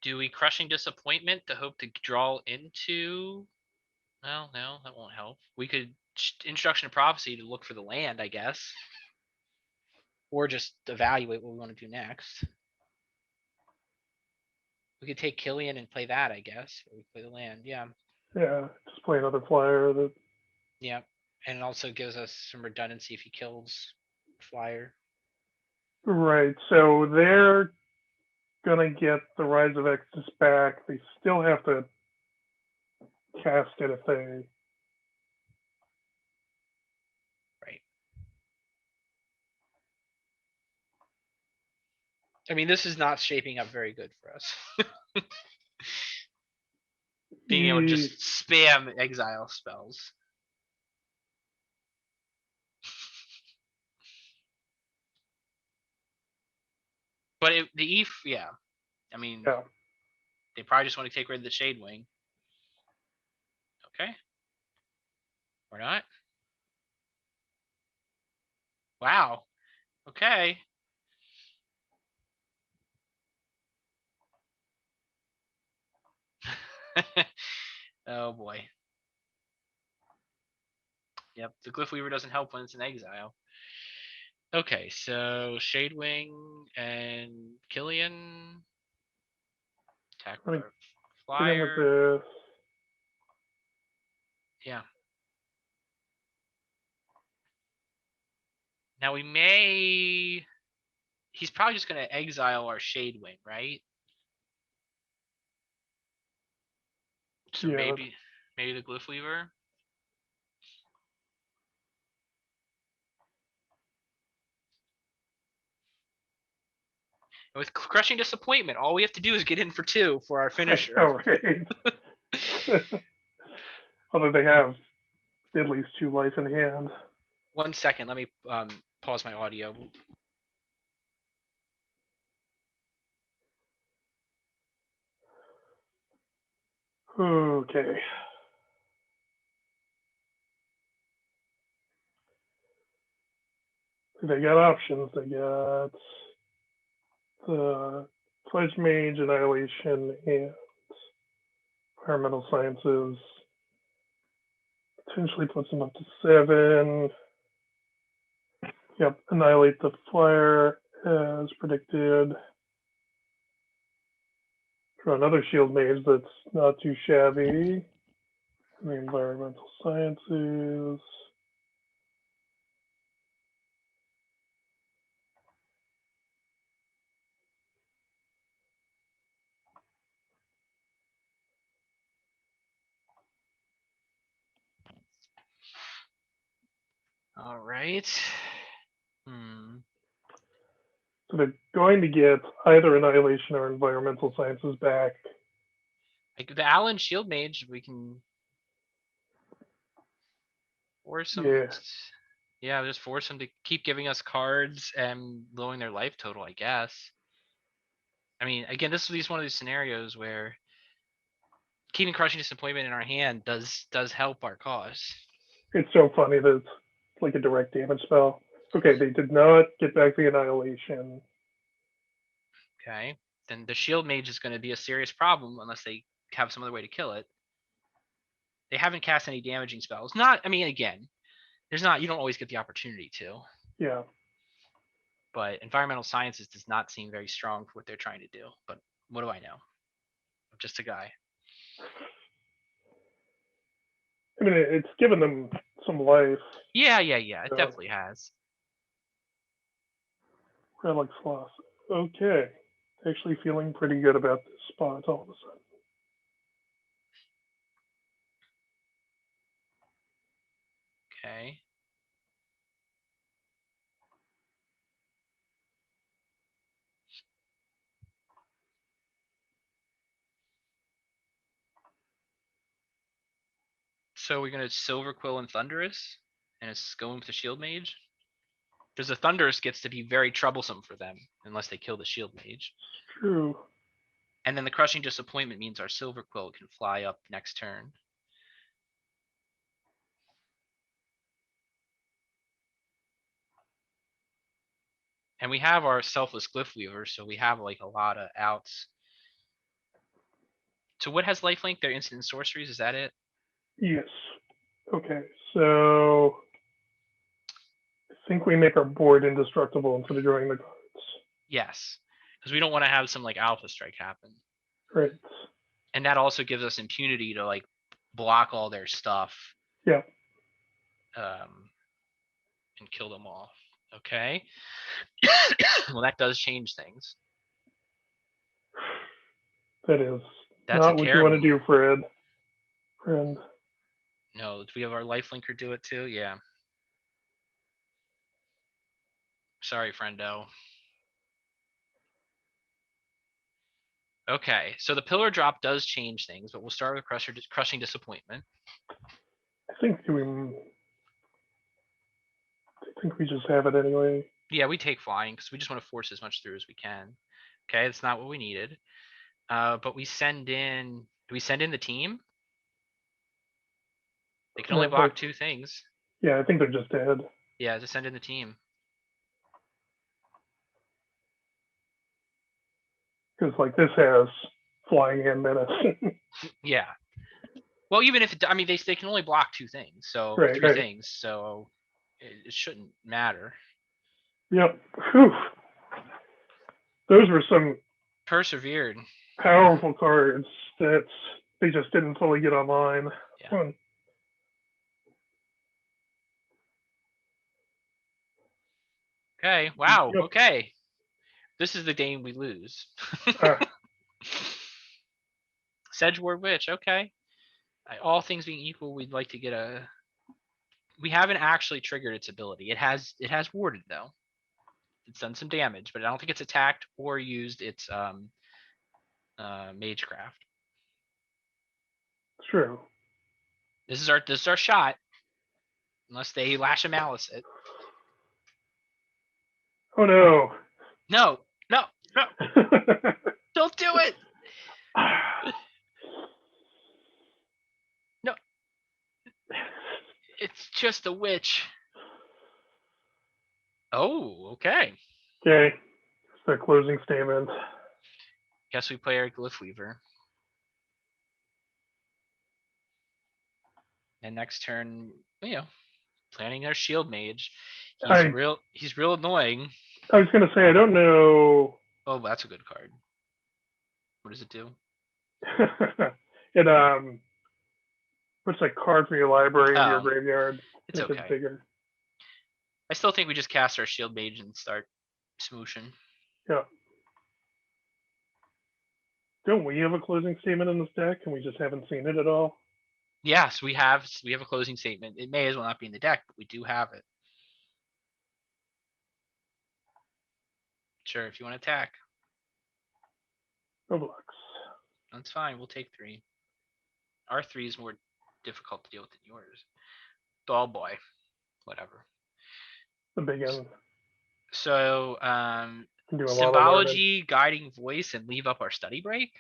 Do we Crushing Disappointment to hope to draw into? Well, no, that won't help. We could Introduction to Prophecy to look for the land, I guess. Or just evaluate what we want to do next. We could take Killian and play that, I guess. Or we play the land, yeah. Yeah, just play another flyer that. Yeah, and it also gives us some redundancy if he kills flyer. Right. So they're gonna get the Rise of Exodus back. They still have to cast it if they. Right. I mean, this is not shaping up very good for us. Being able to just spam exile spells. But the EF, yeah. I mean, Yeah. they probably just want to take rid of the Shade Wing. Okay. Or not. Wow. Okay. Oh boy. Yep, the Glyph Weaver doesn't help when it's in exile. Okay, so Shadewing and Killian. Attack with our Begin with flyer. this. Yeah. Now we may. He's probably just going to exile our Shadewing, right? So Yeah. maybe the Glyph Weaver. And with Crushing Disappointment, all we have to do is get in for 2 for our finisher. Oh, right. Although they have at least 2 life in hand. 1 second, let me pause my audio. Okay. They got options. They got the Pledge Mage, Annihilation, and Environmental Sciences. Potentially puts them up to 7. Yep, Annihilate the Flyer as predicted. Draw another Shield Mage that's not too shabby. The Environmental Sciences. All right. So they're going to get either Annihilation or Environmental Sciences back. Like the Allen Shield Mage, we can force them. Yeah. Yeah, just force them to keep giving us cards and lowering their life total, I guess. I mean, again, this is one of these scenarios where keeping Crushing Disappointment in our hand does help our cause. It's so funny that it's like a direct damage spell. Okay, they did not get back the Annihilation. Okay, then the Shield Mage is going to be a serious problem unless they have some other way to kill it. They haven't cast any damaging spells. Not, I mean, again, you don't always get the opportunity to. Yeah. But Environmental Sciences does not seem very strong for what they're trying to do. But what do I know? I'm just a guy. I mean, it's given them some life. Yeah. It definitely has. Relic Floss. Okay. Actually feeling pretty good about this spot all of a sudden. Okay. So we're going to Silverquill and Thunderous, and it's going with the Shield Mage. Because the Thunderous gets to be very troublesome for them unless they kill the Shield Mage. True. And then the Crushing Disappointment means our Silverquill can fly up next turn. And we have our Selfless Glyph Weaver, so we have like a lot of outs. So what has lifelink? Their instant sorceries, is that it? Yes. Okay, so I think we make our board indestructible instead of drawing the cards. Yes. Because we don't want to have some like alpha strike happen. Right. And that also gives us impunity to like block all their stuff. Yeah. And kill them off. Okay. Well, that does change things. That is That's not a what you want to terrible. do, Fred. Friend. No, do we have our lifelinker do it too? Yeah. Sorry, friendo. Okay, so the pillar drop does change things, but we'll start with crushing disappointment. I think we just have it anyway. Yeah, we take flying because we just want to force as much through as we can. Okay, that's not what we needed. But we send in. Do we send in the team? They can only block 2 things. Yeah, I think they're just dead. Yeah, just send in the team. Because like this has flying and menace. Yeah. Well, even if I mean they can only block 2 things, so Right, 3 right. things, so it shouldn't matter. Yep. Whew. Those were some Persevered. powerful cards that they just didn't fully get online. Yeah. Okay. Wow. Yep. Okay. This is the game we lose. Sedgeward Witch. Okay. All things being equal, we'd like to get a. We haven't actually triggered its ability. It has warded though. It's done some damage, but I don't think it's attacked or used its Magecraft. True. This is our shot. Unless they lash a malice it. Oh no. No. Don't do it. No. It's just a witch. Oh, okay. Okay. It's the closing statement. Guess we play our Glyph Weaver. And next turn, planning our Shield Mage. He's real annoying. I was gonna say I don't know. Oh, that's a good card. What does it do? It puts a card from your library into your graveyard. It's okay. It bigger. I still think we just cast our Shield Mage and start smooshing. Yeah. Don't we have a closing statement in this deck and we just haven't seen it at all? Yes, we have a closing statement. It may as well not be in the deck, but we do have it. Sure, if you want to attack. Roblox. That's fine. We'll take 3. Our 3 is more difficult to deal with than yours. Doll boy. Whatever. The big end. So, symbology, guiding voice, and leave up our study break.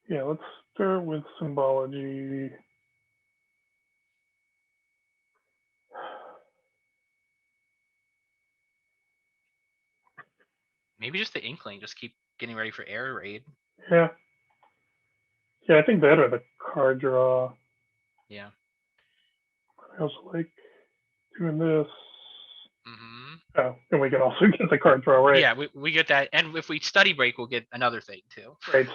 Yeah, let's start with symbology. Maybe just the Inkling. Just keep getting ready for air raid. Yeah. Yeah, I think that or the card draw. Yeah. I also like doing this. Mm-hmm. Oh, and we can also get the card draw, right? Yeah, we get that. And if we study break, we'll get another thing too. Right.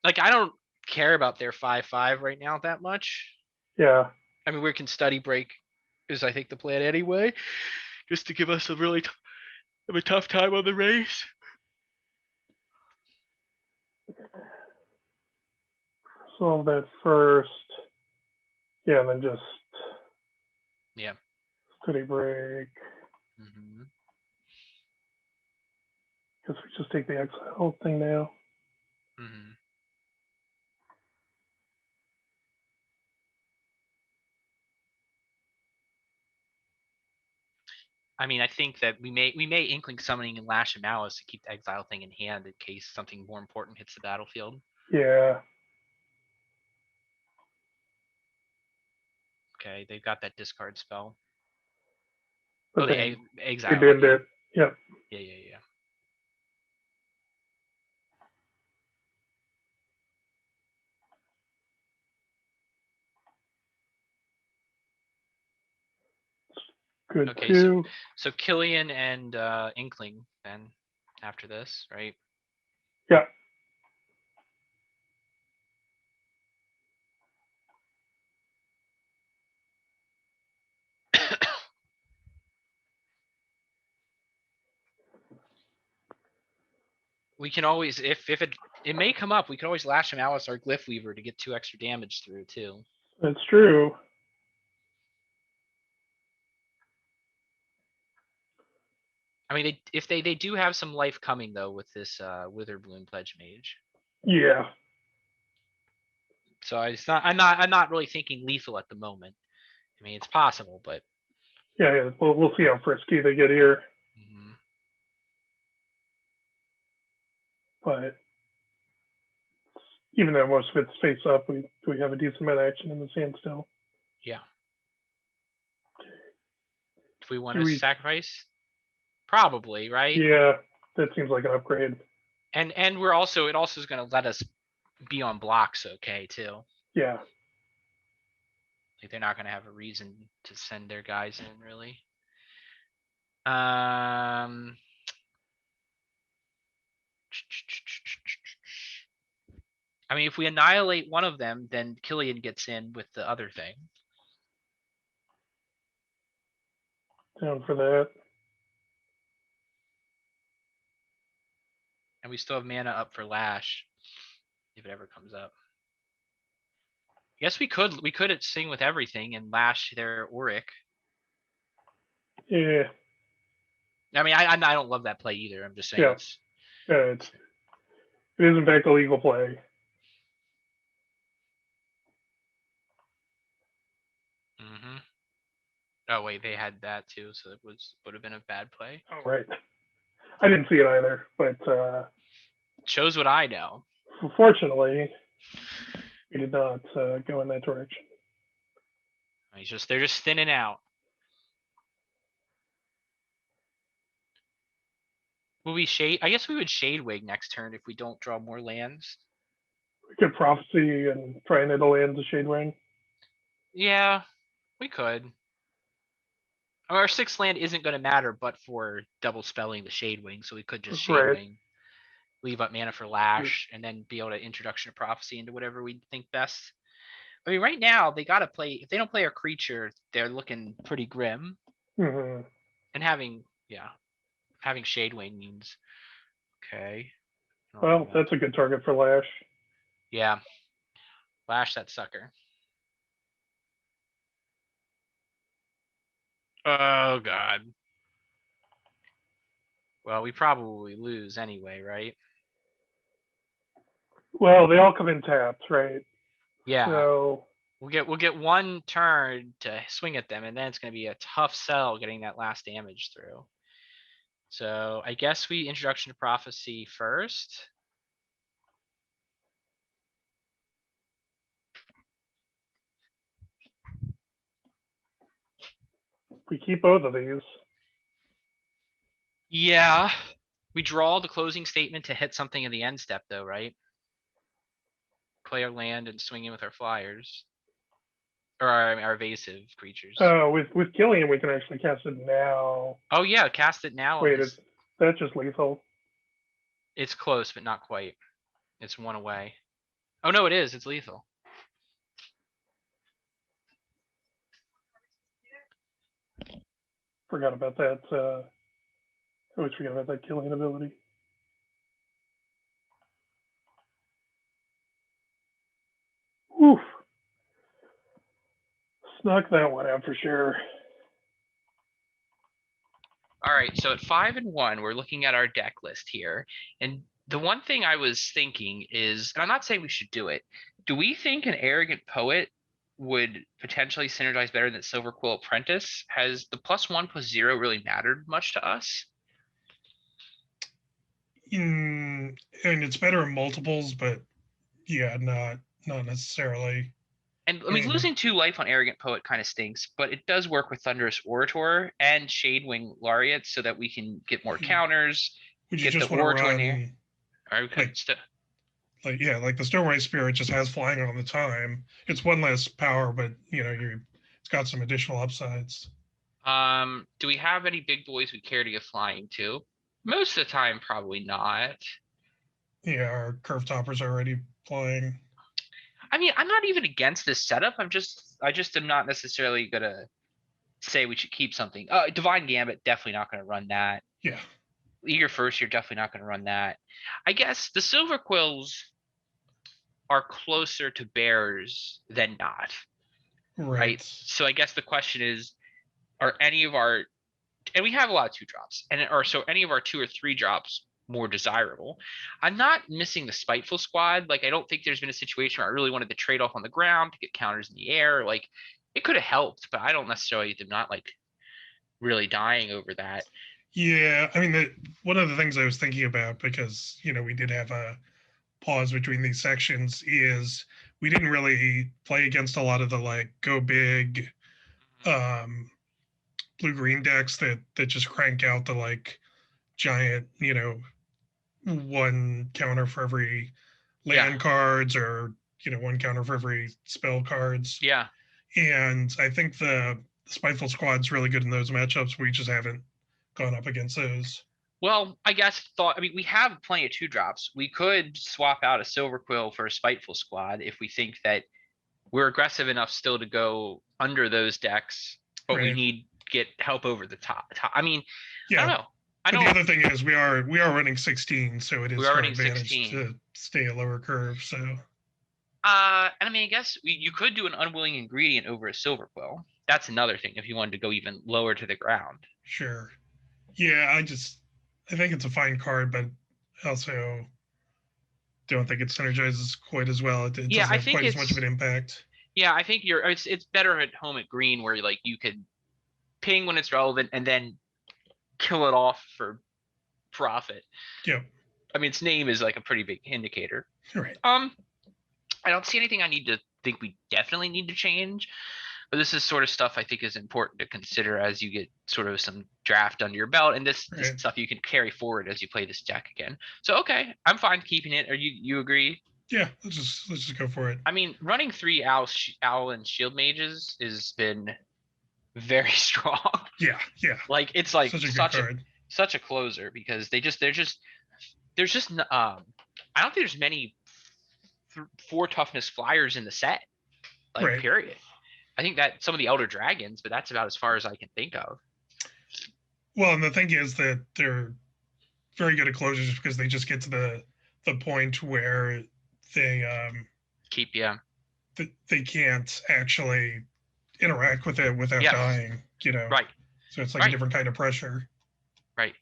Like, I don't care about their 5/5 right now that much. Yeah. I mean, we can study break is, I think, the plan anyway. Just to give us a really a tough time on the race. Solve that first. Yeah, and then just study break. Mm-hmm. Guess we just take the exile thing now. Mm-hmm. I mean, I think that we may Inkling summoning and Lash and Malice to keep the exile thing in hand in case something more important hits the battlefield. Yeah. Okay, they've got that discard spell. But they exile. They did it. Yep. Yeah. Good Okay, too. so Killian and Inkling then after this, right? Yeah. We can always, if it may come up, we can always lash him out with our Glyph Weaver to get 2 extra damage through too. That's true. I mean, if they do have some life coming though with this Witherbloom Pledge Mage. Yeah. So I'm not really thinking lethal at the moment. I mean, it's possible, but Yeah. We'll see how frisky they get here. But even though most of it's face up, we have a decent amount of action in the sand still. yeah. If we want to sacrifice, probably, right? Yeah, that seems like an upgrade. And it also is going to let us be on blocks, okay, too. Yeah. Like they're not going to have a reason to send their guys in, really. I mean, if we annihilate one of them, then Killian gets in with the other thing. Down for that. And we still have mana up for Lash, if it ever comes up. Guess we could sing with everything and Lash their Auric. Yeah. I mean, I don't love that play either. I'm just saying it is in fact a legal play. Mm-hmm. Oh wait, they had that too, so it would have been a bad play. Oh right. I didn't see it either, but shows what I know. Fortunately, we did not go in that direction. They're just thinning out. Will we shade? I guess we would Shadewig next turn if we don't draw more lands. We could Prophecy and try and hit a land to Shadewing. Yeah, we could. Our 6th land isn't going to matter, but for double spelling the Shadewing, so we could just Shadewing, leave up mana for Lash, and then be able to Introduction of Prophecy into whatever we think best. I mean, right now they got to play. If they don't play a creature, they're looking pretty grim. Mm-hmm. And having Shadewing means okay. Well, that's a good target for Lash. Yeah, Lash that sucker. Oh god. Well, we probably lose anyway, right? Well, they all come in taps, right? Yeah. So we'll get one turn to swing at them, and then it's going to be a tough sell getting that last damage through. So I guess we Introduction to Prophecy first. we keep both of these. Yeah. We draw the closing statement to hit something in the end step, though, right? Play our land and swing in with our flyers. Or our evasive creatures. Oh, with Killian, we can actually cast it now. Oh, yeah, cast it now. Wait, that's just lethal? It's close, but not quite. It's one away. Oh, no, it is. It's lethal. Forgot about that. I always forget about that Killian ability. Oof. Snuck that one out for sure. All right, so at 5 and 1, we're looking at our deck list here. And the one thing I was thinking is, and I'm not saying we should do it, do we think an Arrogant Poet would potentially synergize better than Silverquill Apprentice? Has the +1/+0 really mattered much to us? And it's better in multiples, but yeah, not necessarily. And I mean, losing 2 life on Arrogant Poet kind of stinks, but it does work with Thunderous Orator and Shadewing Laureate so that we can get more counters. Would you just want to run? Or we could like the Stoneway Spirit just has flying all the time. It's one less power, but it's got some additional upsides. Do we have any big boys we care to get flying to? Most of the time, probably not. Yeah, our curve toppers are already flying. I mean, I'm not even against this setup. I just am not necessarily gonna say we should keep something. Divine Gambit, definitely not gonna run that. Yeah. Eager First, you're definitely not gonna run that. I guess the Silverquills are closer to bears than not, right? Right. So I guess the question is, are any of our, and we have a lot of 2-drops, and or so any of our 2 or 3 drops more desirable? I'm not missing the Spiteful Squad. Like, I don't think there's been a situation where I really wanted to trade off on the ground to get counters in the air. Like, it could have helped, but I don't necessarily, am not like really dying over that. Yeah, I mean, one of the things I was thinking about, because we did have a pause between these sections, is we didn't really play against a lot of the like go big um blue green decks that just crank out the like giant, one counter for every land Yeah, cards, or one counter for every spell cards. yeah. And I think the Spiteful Squad's really good in those matchups. We just haven't gone up against those. Well, I mean, we have plenty of 2-drops. We could swap out a Silverquill for a Spiteful Squad if we think that we're aggressive enough still to go under those decks, but we Right. need to get help over the top. I mean, I Yeah. don't know. But the other thing is we are running 16, so it is We're to our running advantage 16. to stay a lower curve. So And I mean, I guess you could do an Unwilling Ingredient over a Silverquill. That's another thing if you wanted to go even lower to the ground. sure. Yeah, I think it's a fine card, but also don't think it synergizes quite as well. It Yeah, doesn't I have think quite as much of it's an impact. yeah, I think it's better at home at green where like you could ping when it's relevant and then kill it off for profit. Yep. I mean, its name is like a pretty big indicator. Right. I don't see anything I need to think we definitely need to change, but this is sort of stuff I think is important to consider as you get sort of some draft under your belt, and this Right. stuff you can carry forward as you play this deck again. So okay, I'm fine keeping it. Are you agree? Yeah, let's just go for it. I mean, running 3 owl and shield mages has been very strong. Yeah, yeah. Like it's like Such a good card. such a closer because there's just I don't think there's many 4 toughness flyers in the set. Like Right. period. I think that some of the Elder Dragons, but that's about as far as I can think of. Well, and the thing is that they're very good at closures because they just get to the point where they Keep yeah. they can't actually interact with it without Yeah. dying. Right. So it's like a different kind of pressure. Right.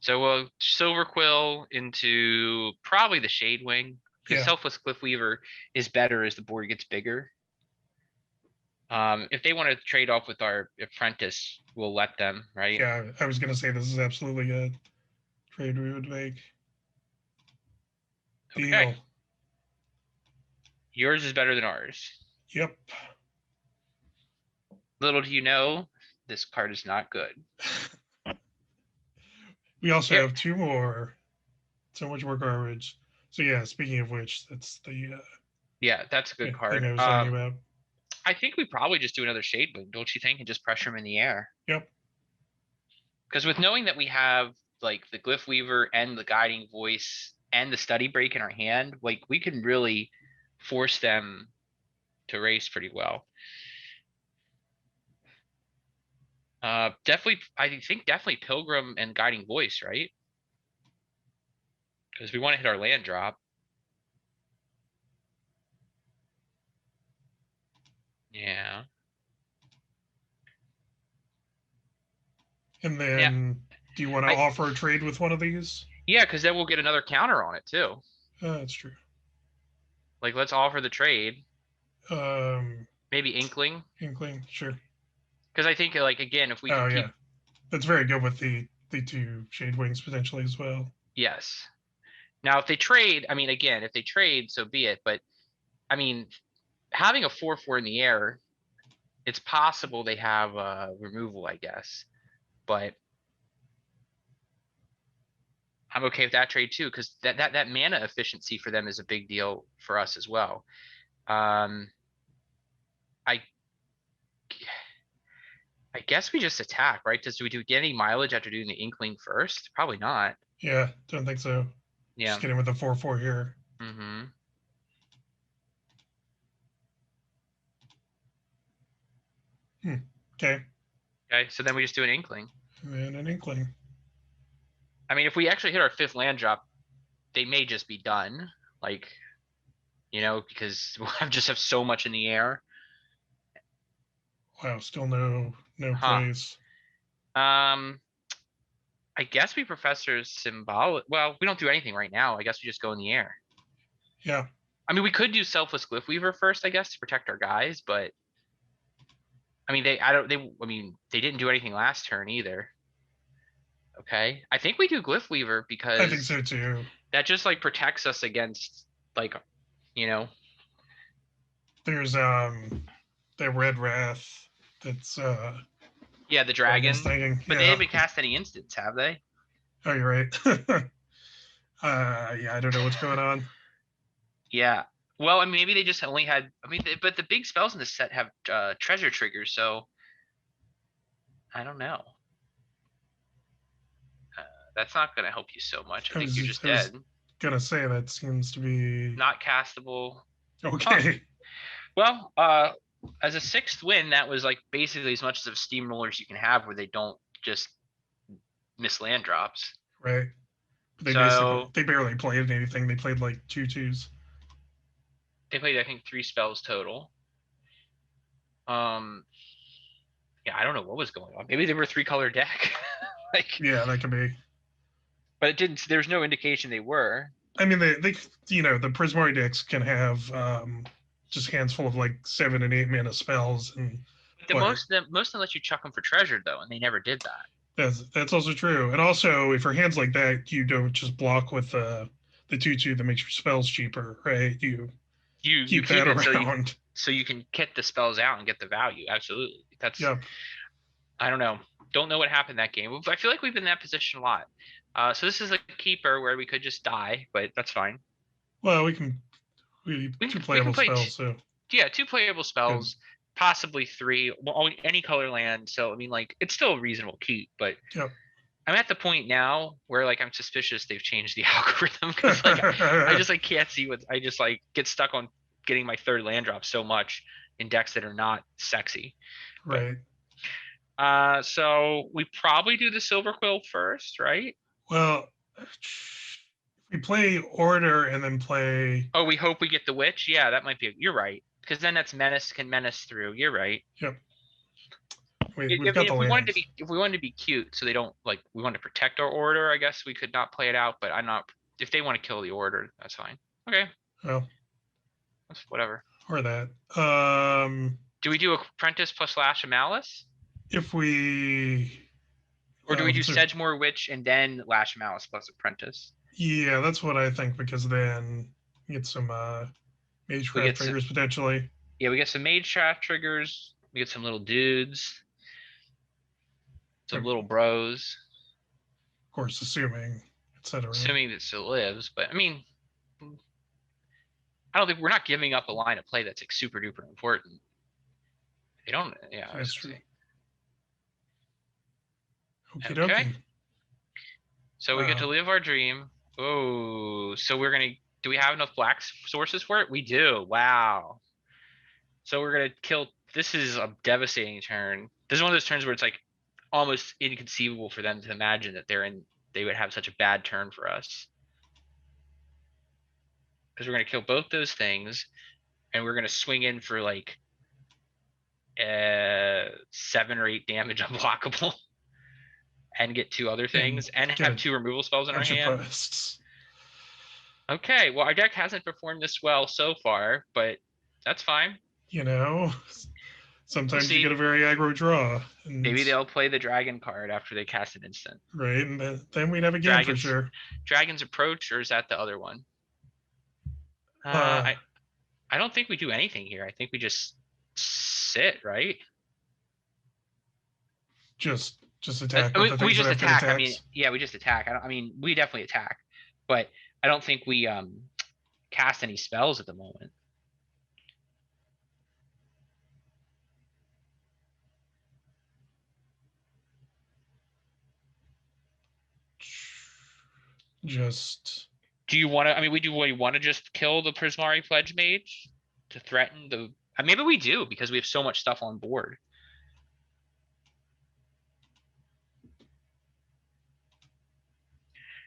So we'll Silverquill into probably the Shadewing. Because Yeah. Selfless Cliffweaver is better as the board gets bigger. If they want to trade off with our apprentice, we'll let them, right? Yeah, I was gonna say this is absolutely a trade we would make. Okay. Deal. Yours is better than ours. Yep. Little do you know, this card is not good. We also have 2 more. So much more garbage. So yeah, speaking of which, that's the yeah, that's a good card. thing I was talking about. I think we probably just do another Shadewing, don't you think? And just pressure him in the air. Yep. Because with knowing that we have like the Glyph Weaver and the Guiding Voice and the Study Break in our hand, like we can really force them to race pretty well. Definitely, I think definitely Pilgrim and Guiding Voice, right? Because we want to hit our land drop. Yeah. And then do you want to offer a trade with one of these? Yeah, because then we'll get another counter on it too. That's true. Like, let's offer the trade. Maybe Inkling. Inkling, sure. Because I think, like, again, if we can keep... that's very good with the 2 Shadewings potentially as well. Yes. Now, if they trade, I mean, again, if they trade, so be it. But I mean, having a 4/4 in the air, it's possible they have removal, I guess. But I'm okay with that trade too, because that mana efficiency for them is a big deal for us as well. I guess we just attack, right? Do we get any mileage after doing the Inkling first? Probably not. Yeah, don't think so. Yeah. Just get in with the 4/4 here. Mm-hmm. Okay. Okay, so then we just do an Inkling. And an Inkling. I mean, if we actually hit our 5th land drop, they may just be done. Like, because we'll just have so much in the air. Wow, still no Huh. plays. I guess we Professor Symbolic. Well, we don't do anything right now. I guess we just go in the air. Yeah. I mean, we could do Selfless Glyph Weaver first, I guess, to protect our guys, but I mean, they didn't do anything last turn either. Okay. I think we do Glyph Weaver because I think so too. that just like protects us against like, There's that Red Wrath that's yeah, the dragon. Thing. But they haven't cast any instants, have they? Oh, you're right. Yeah, I don't know what's going on. Yeah. Well, I mean, maybe they just only had. I mean, but the big spells in this set have treasure triggers, so I don't know. That's not going to help you so much. I think you're just dead. Gonna say that seems to be not castable. Okay. Well, as a 6th win, that was like basically as much as of steamrollers you can have where they don't just miss land drops. Right. They barely played anything. They played like 2/2s. They played, I think, 3 spells total. Yeah, I don't know what was going on. Maybe they were a 3-color deck. Yeah, that could be. But it didn't. There's no indication they were. I mean, they the Prismari decks can have just hands full of like 7 and 8 mana spells, and most of them let you chuck them for treasure though, and they never did that. That's also true. And also, if your hands like that, you don't just block with the 2/2 that makes your spells cheaper, right? You keep that around. So you can get the spells out and get the value. Absolutely. That's. Yep. I don't know. Don't know what happened that game. I feel like we've been in that position a lot. So this is a keeper where we could just die, but that's fine. Well, we can 2 playable spells. So yeah, 2 playable spells, possibly 3. Well, any color land. So I mean, like, it's still a reasonable keep, but yep. I'm at the point now where like I'm suspicious they've changed the algorithm because like I just like can't see what I just like get stuck on getting my 3rd land drop so much in decks that are not sexy. Right. But, so we probably do the Silverquill first, right? Well, we play Order and then play. Oh, we hope we get the Witch. Yeah, that might be. You're right, because then that's can menace through. You're right. Yep. If we wanted to be cute, so they don't like. We want to protect our Order. I guess we could not play it out, but I'm not. If they want to kill the Order, that's fine. Okay. Well, that's whatever. Or that. Do we do Apprentice plus Lash of Malice? If we. Or do we do Sedgemoor Witch and then Lash of Malice plus Apprentice? Yeah, that's what I think, because then you get some Magecraft triggers potentially. Yeah, we get some Magecraft triggers. We get some little dudes. Some little bros. Of course, assuming, etc. Assuming that it still lives, but I mean, I don't think we're not giving up a line of play that's like super duper important. They don't. Yeah, that's true. Okay. So we get to live our dream. Oh, so we're gonna. Do we have enough black sources for it? We do. Wow. So we're gonna kill. This is a devastating turn. This is one of those turns where it's like almost inconceivable for them to imagine that they would have such a bad turn for us. Because we're gonna kill both those things, and we're gonna swing in for like 7 or 8 damage unblockable. And get 2 other things, and have 2 removal spells in our hand. Okay, well, our deck hasn't performed this well so far, but that's fine. Sometimes you get a very aggro draw. Maybe they'll play the dragon card after they cast an instant. Right, and then we'd have a game for sure. Dragon's Approach, or is that the other one? I don't think we do anything here. I think we just sit, right? Just attack. We just attack. I mean, yeah, we just attack. I mean, we definitely attack, but I don't think we cast any spells at the moment. Just Do you want to? I mean, we want to just kill the Prismari Pledge Mage to threaten the. Maybe we do because we have so much stuff on board.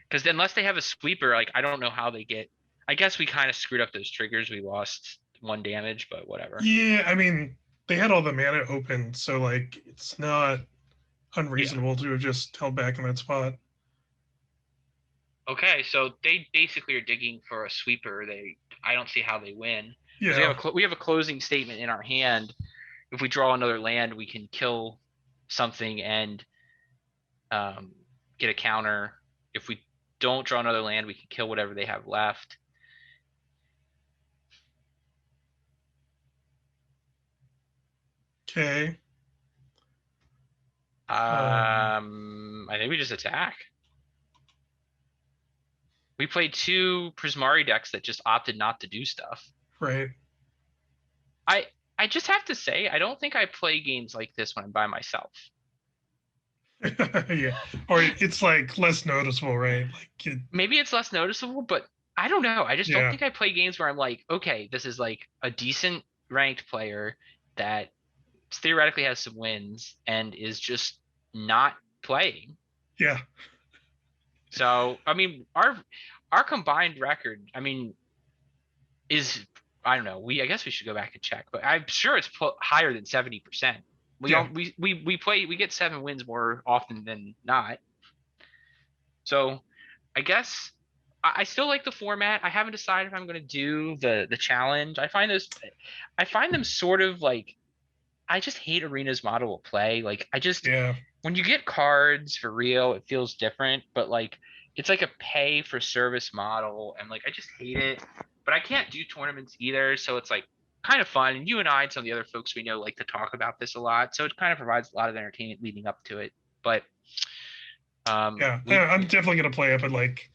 Because unless they have a sweeper, like I don't know how they get. I guess we kind of screwed up those triggers. We lost 1 damage, but whatever. yeah, I mean, they had all the mana open, so like it's not unreasonable to have just held back in that spot. Okay, so they basically are digging for a sweeper. I don't see how they win. Because Yeah, we have a closing statement in our hand. If we draw another land, we can kill something and get a counter. If we don't draw another land, we can kill whatever they have left. okay. I think we just attack. We played 2 Prismari decks that just opted not to do stuff. Right. I just have to say, I don't think I play games like this when I'm by myself. Yeah, or it's like less noticeable, right? Like Maybe it's less noticeable, but I don't know. I just don't yeah, think I play games where I'm like, okay, this is like a decent ranked player that theoretically has some wins and is just not playing. yeah, So, I mean, our combined record, I mean, is I don't know. I guess we should go back and check, but I'm sure it's higher than 70%. yeah. We get 7 wins more often than not. So, I guess I still like the format. I haven't decided if I'm going to do the challenge. I find them sort of like I just hate Arena's model of play. Like Yeah, when you get cards for real, it feels different, but like it's like a pay for service model and like I just hate it. But I can't do tournaments either, so it's like kind of fun. And you and I and some of the other folks we know like to talk about this a lot, so it kind of provides a lot of entertainment leading up to it. But yeah. we I'm definitely gonna play it, but like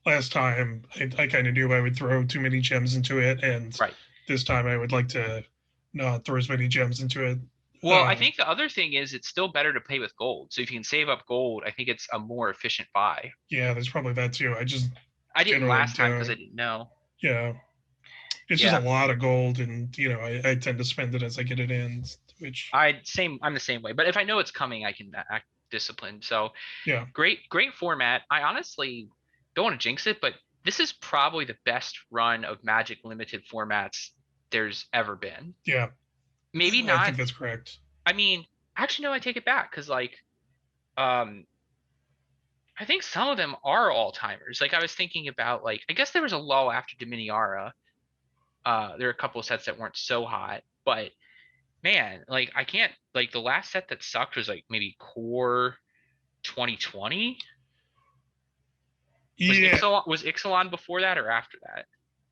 last time, I kind of knew I would throw too many gems into it, and right. this time I would like to not throw as many gems into it. Well, I think the other thing is it's still better to pay with gold. So if you can save up gold, I think it's a more efficient buy. Yeah, there's probably that too. I just I didn't generally last time because I don't. didn't know. Yeah, it's just a Yeah, lot of gold, and I tend to spend it as I get it in, which I'm the same way. But if I know it's coming, I can act disciplined. So yeah, great format. I honestly don't want to jinx it, but this is probably the best run of Magic limited formats there's ever been. yeah, Maybe I not. think that's correct. I mean, actually, no, I take it back because like, um, I think some of them are all timers. Like I was thinking about like, I guess there was a lull after Dominiara. There are a couple of sets that weren't so hot, but man, like I can't like the last set that sucked was like maybe Core 2020. Yeah, Was Ixalan before that or after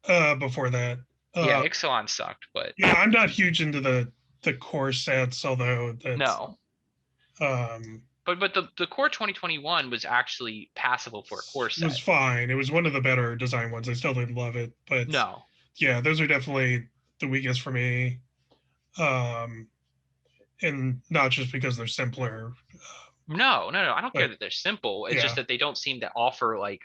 that? before that, Yeah, uh, Ixalan sucked, but yeah, I'm not huge into the core sets, although that's no. um But the Core 2021 was actually passable for a core was set. fine. It was one of the better design ones. I still didn't love it, but No. yeah, those are definitely the weakest for me. Um, and not just because they're simpler, No. I don't care but that they're simple. It's just yeah, that they don't seem to offer like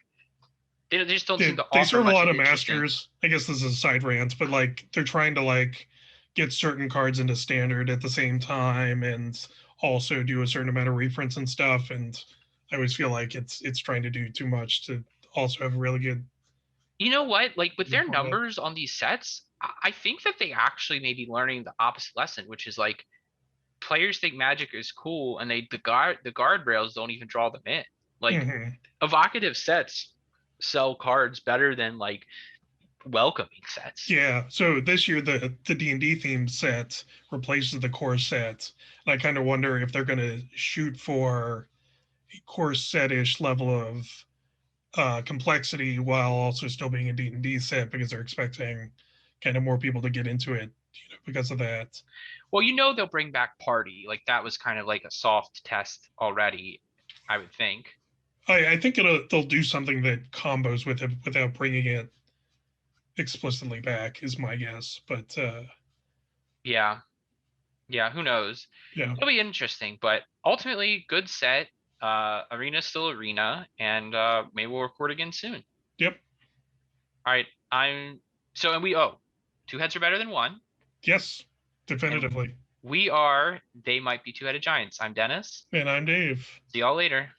they just don't seem to they offer serve a much lot of of interesting. masters. I guess this is a side rant, but like they're trying to like get certain cards into standard at the same time and also do a certain amount of reprints and stuff. And I always feel like it's trying to do too much to also have a really good You know what? Like with their format. numbers on these sets, I think that they actually may be learning the opposite lesson, which is like players think Magic is cool and the guardrails don't even draw them in. Like Hmm. evocative sets sell cards better than like welcoming sets. Yeah, so this year the D&D themed set replaces the core set, and I kind of wonder if they're going to shoot for a core set-ish level of complexity while also still being a D&D set because they're expecting kind of more people to get into it, because of that. Well, they'll bring back party. Like that was kind of like a soft test already, I would think. I think they'll do something that combos with it without bringing it explicitly back is my guess, but Yeah. Yeah, who knows? yeah, It'll be interesting, but ultimately good set. Arena's still arena, and maybe we'll record again soon. Yep. All right. And we two heads are better than one. Yes, definitively. We are They Might Be Two-Headed Giants. I'm Dennis. And I'm Dave. See y'all later.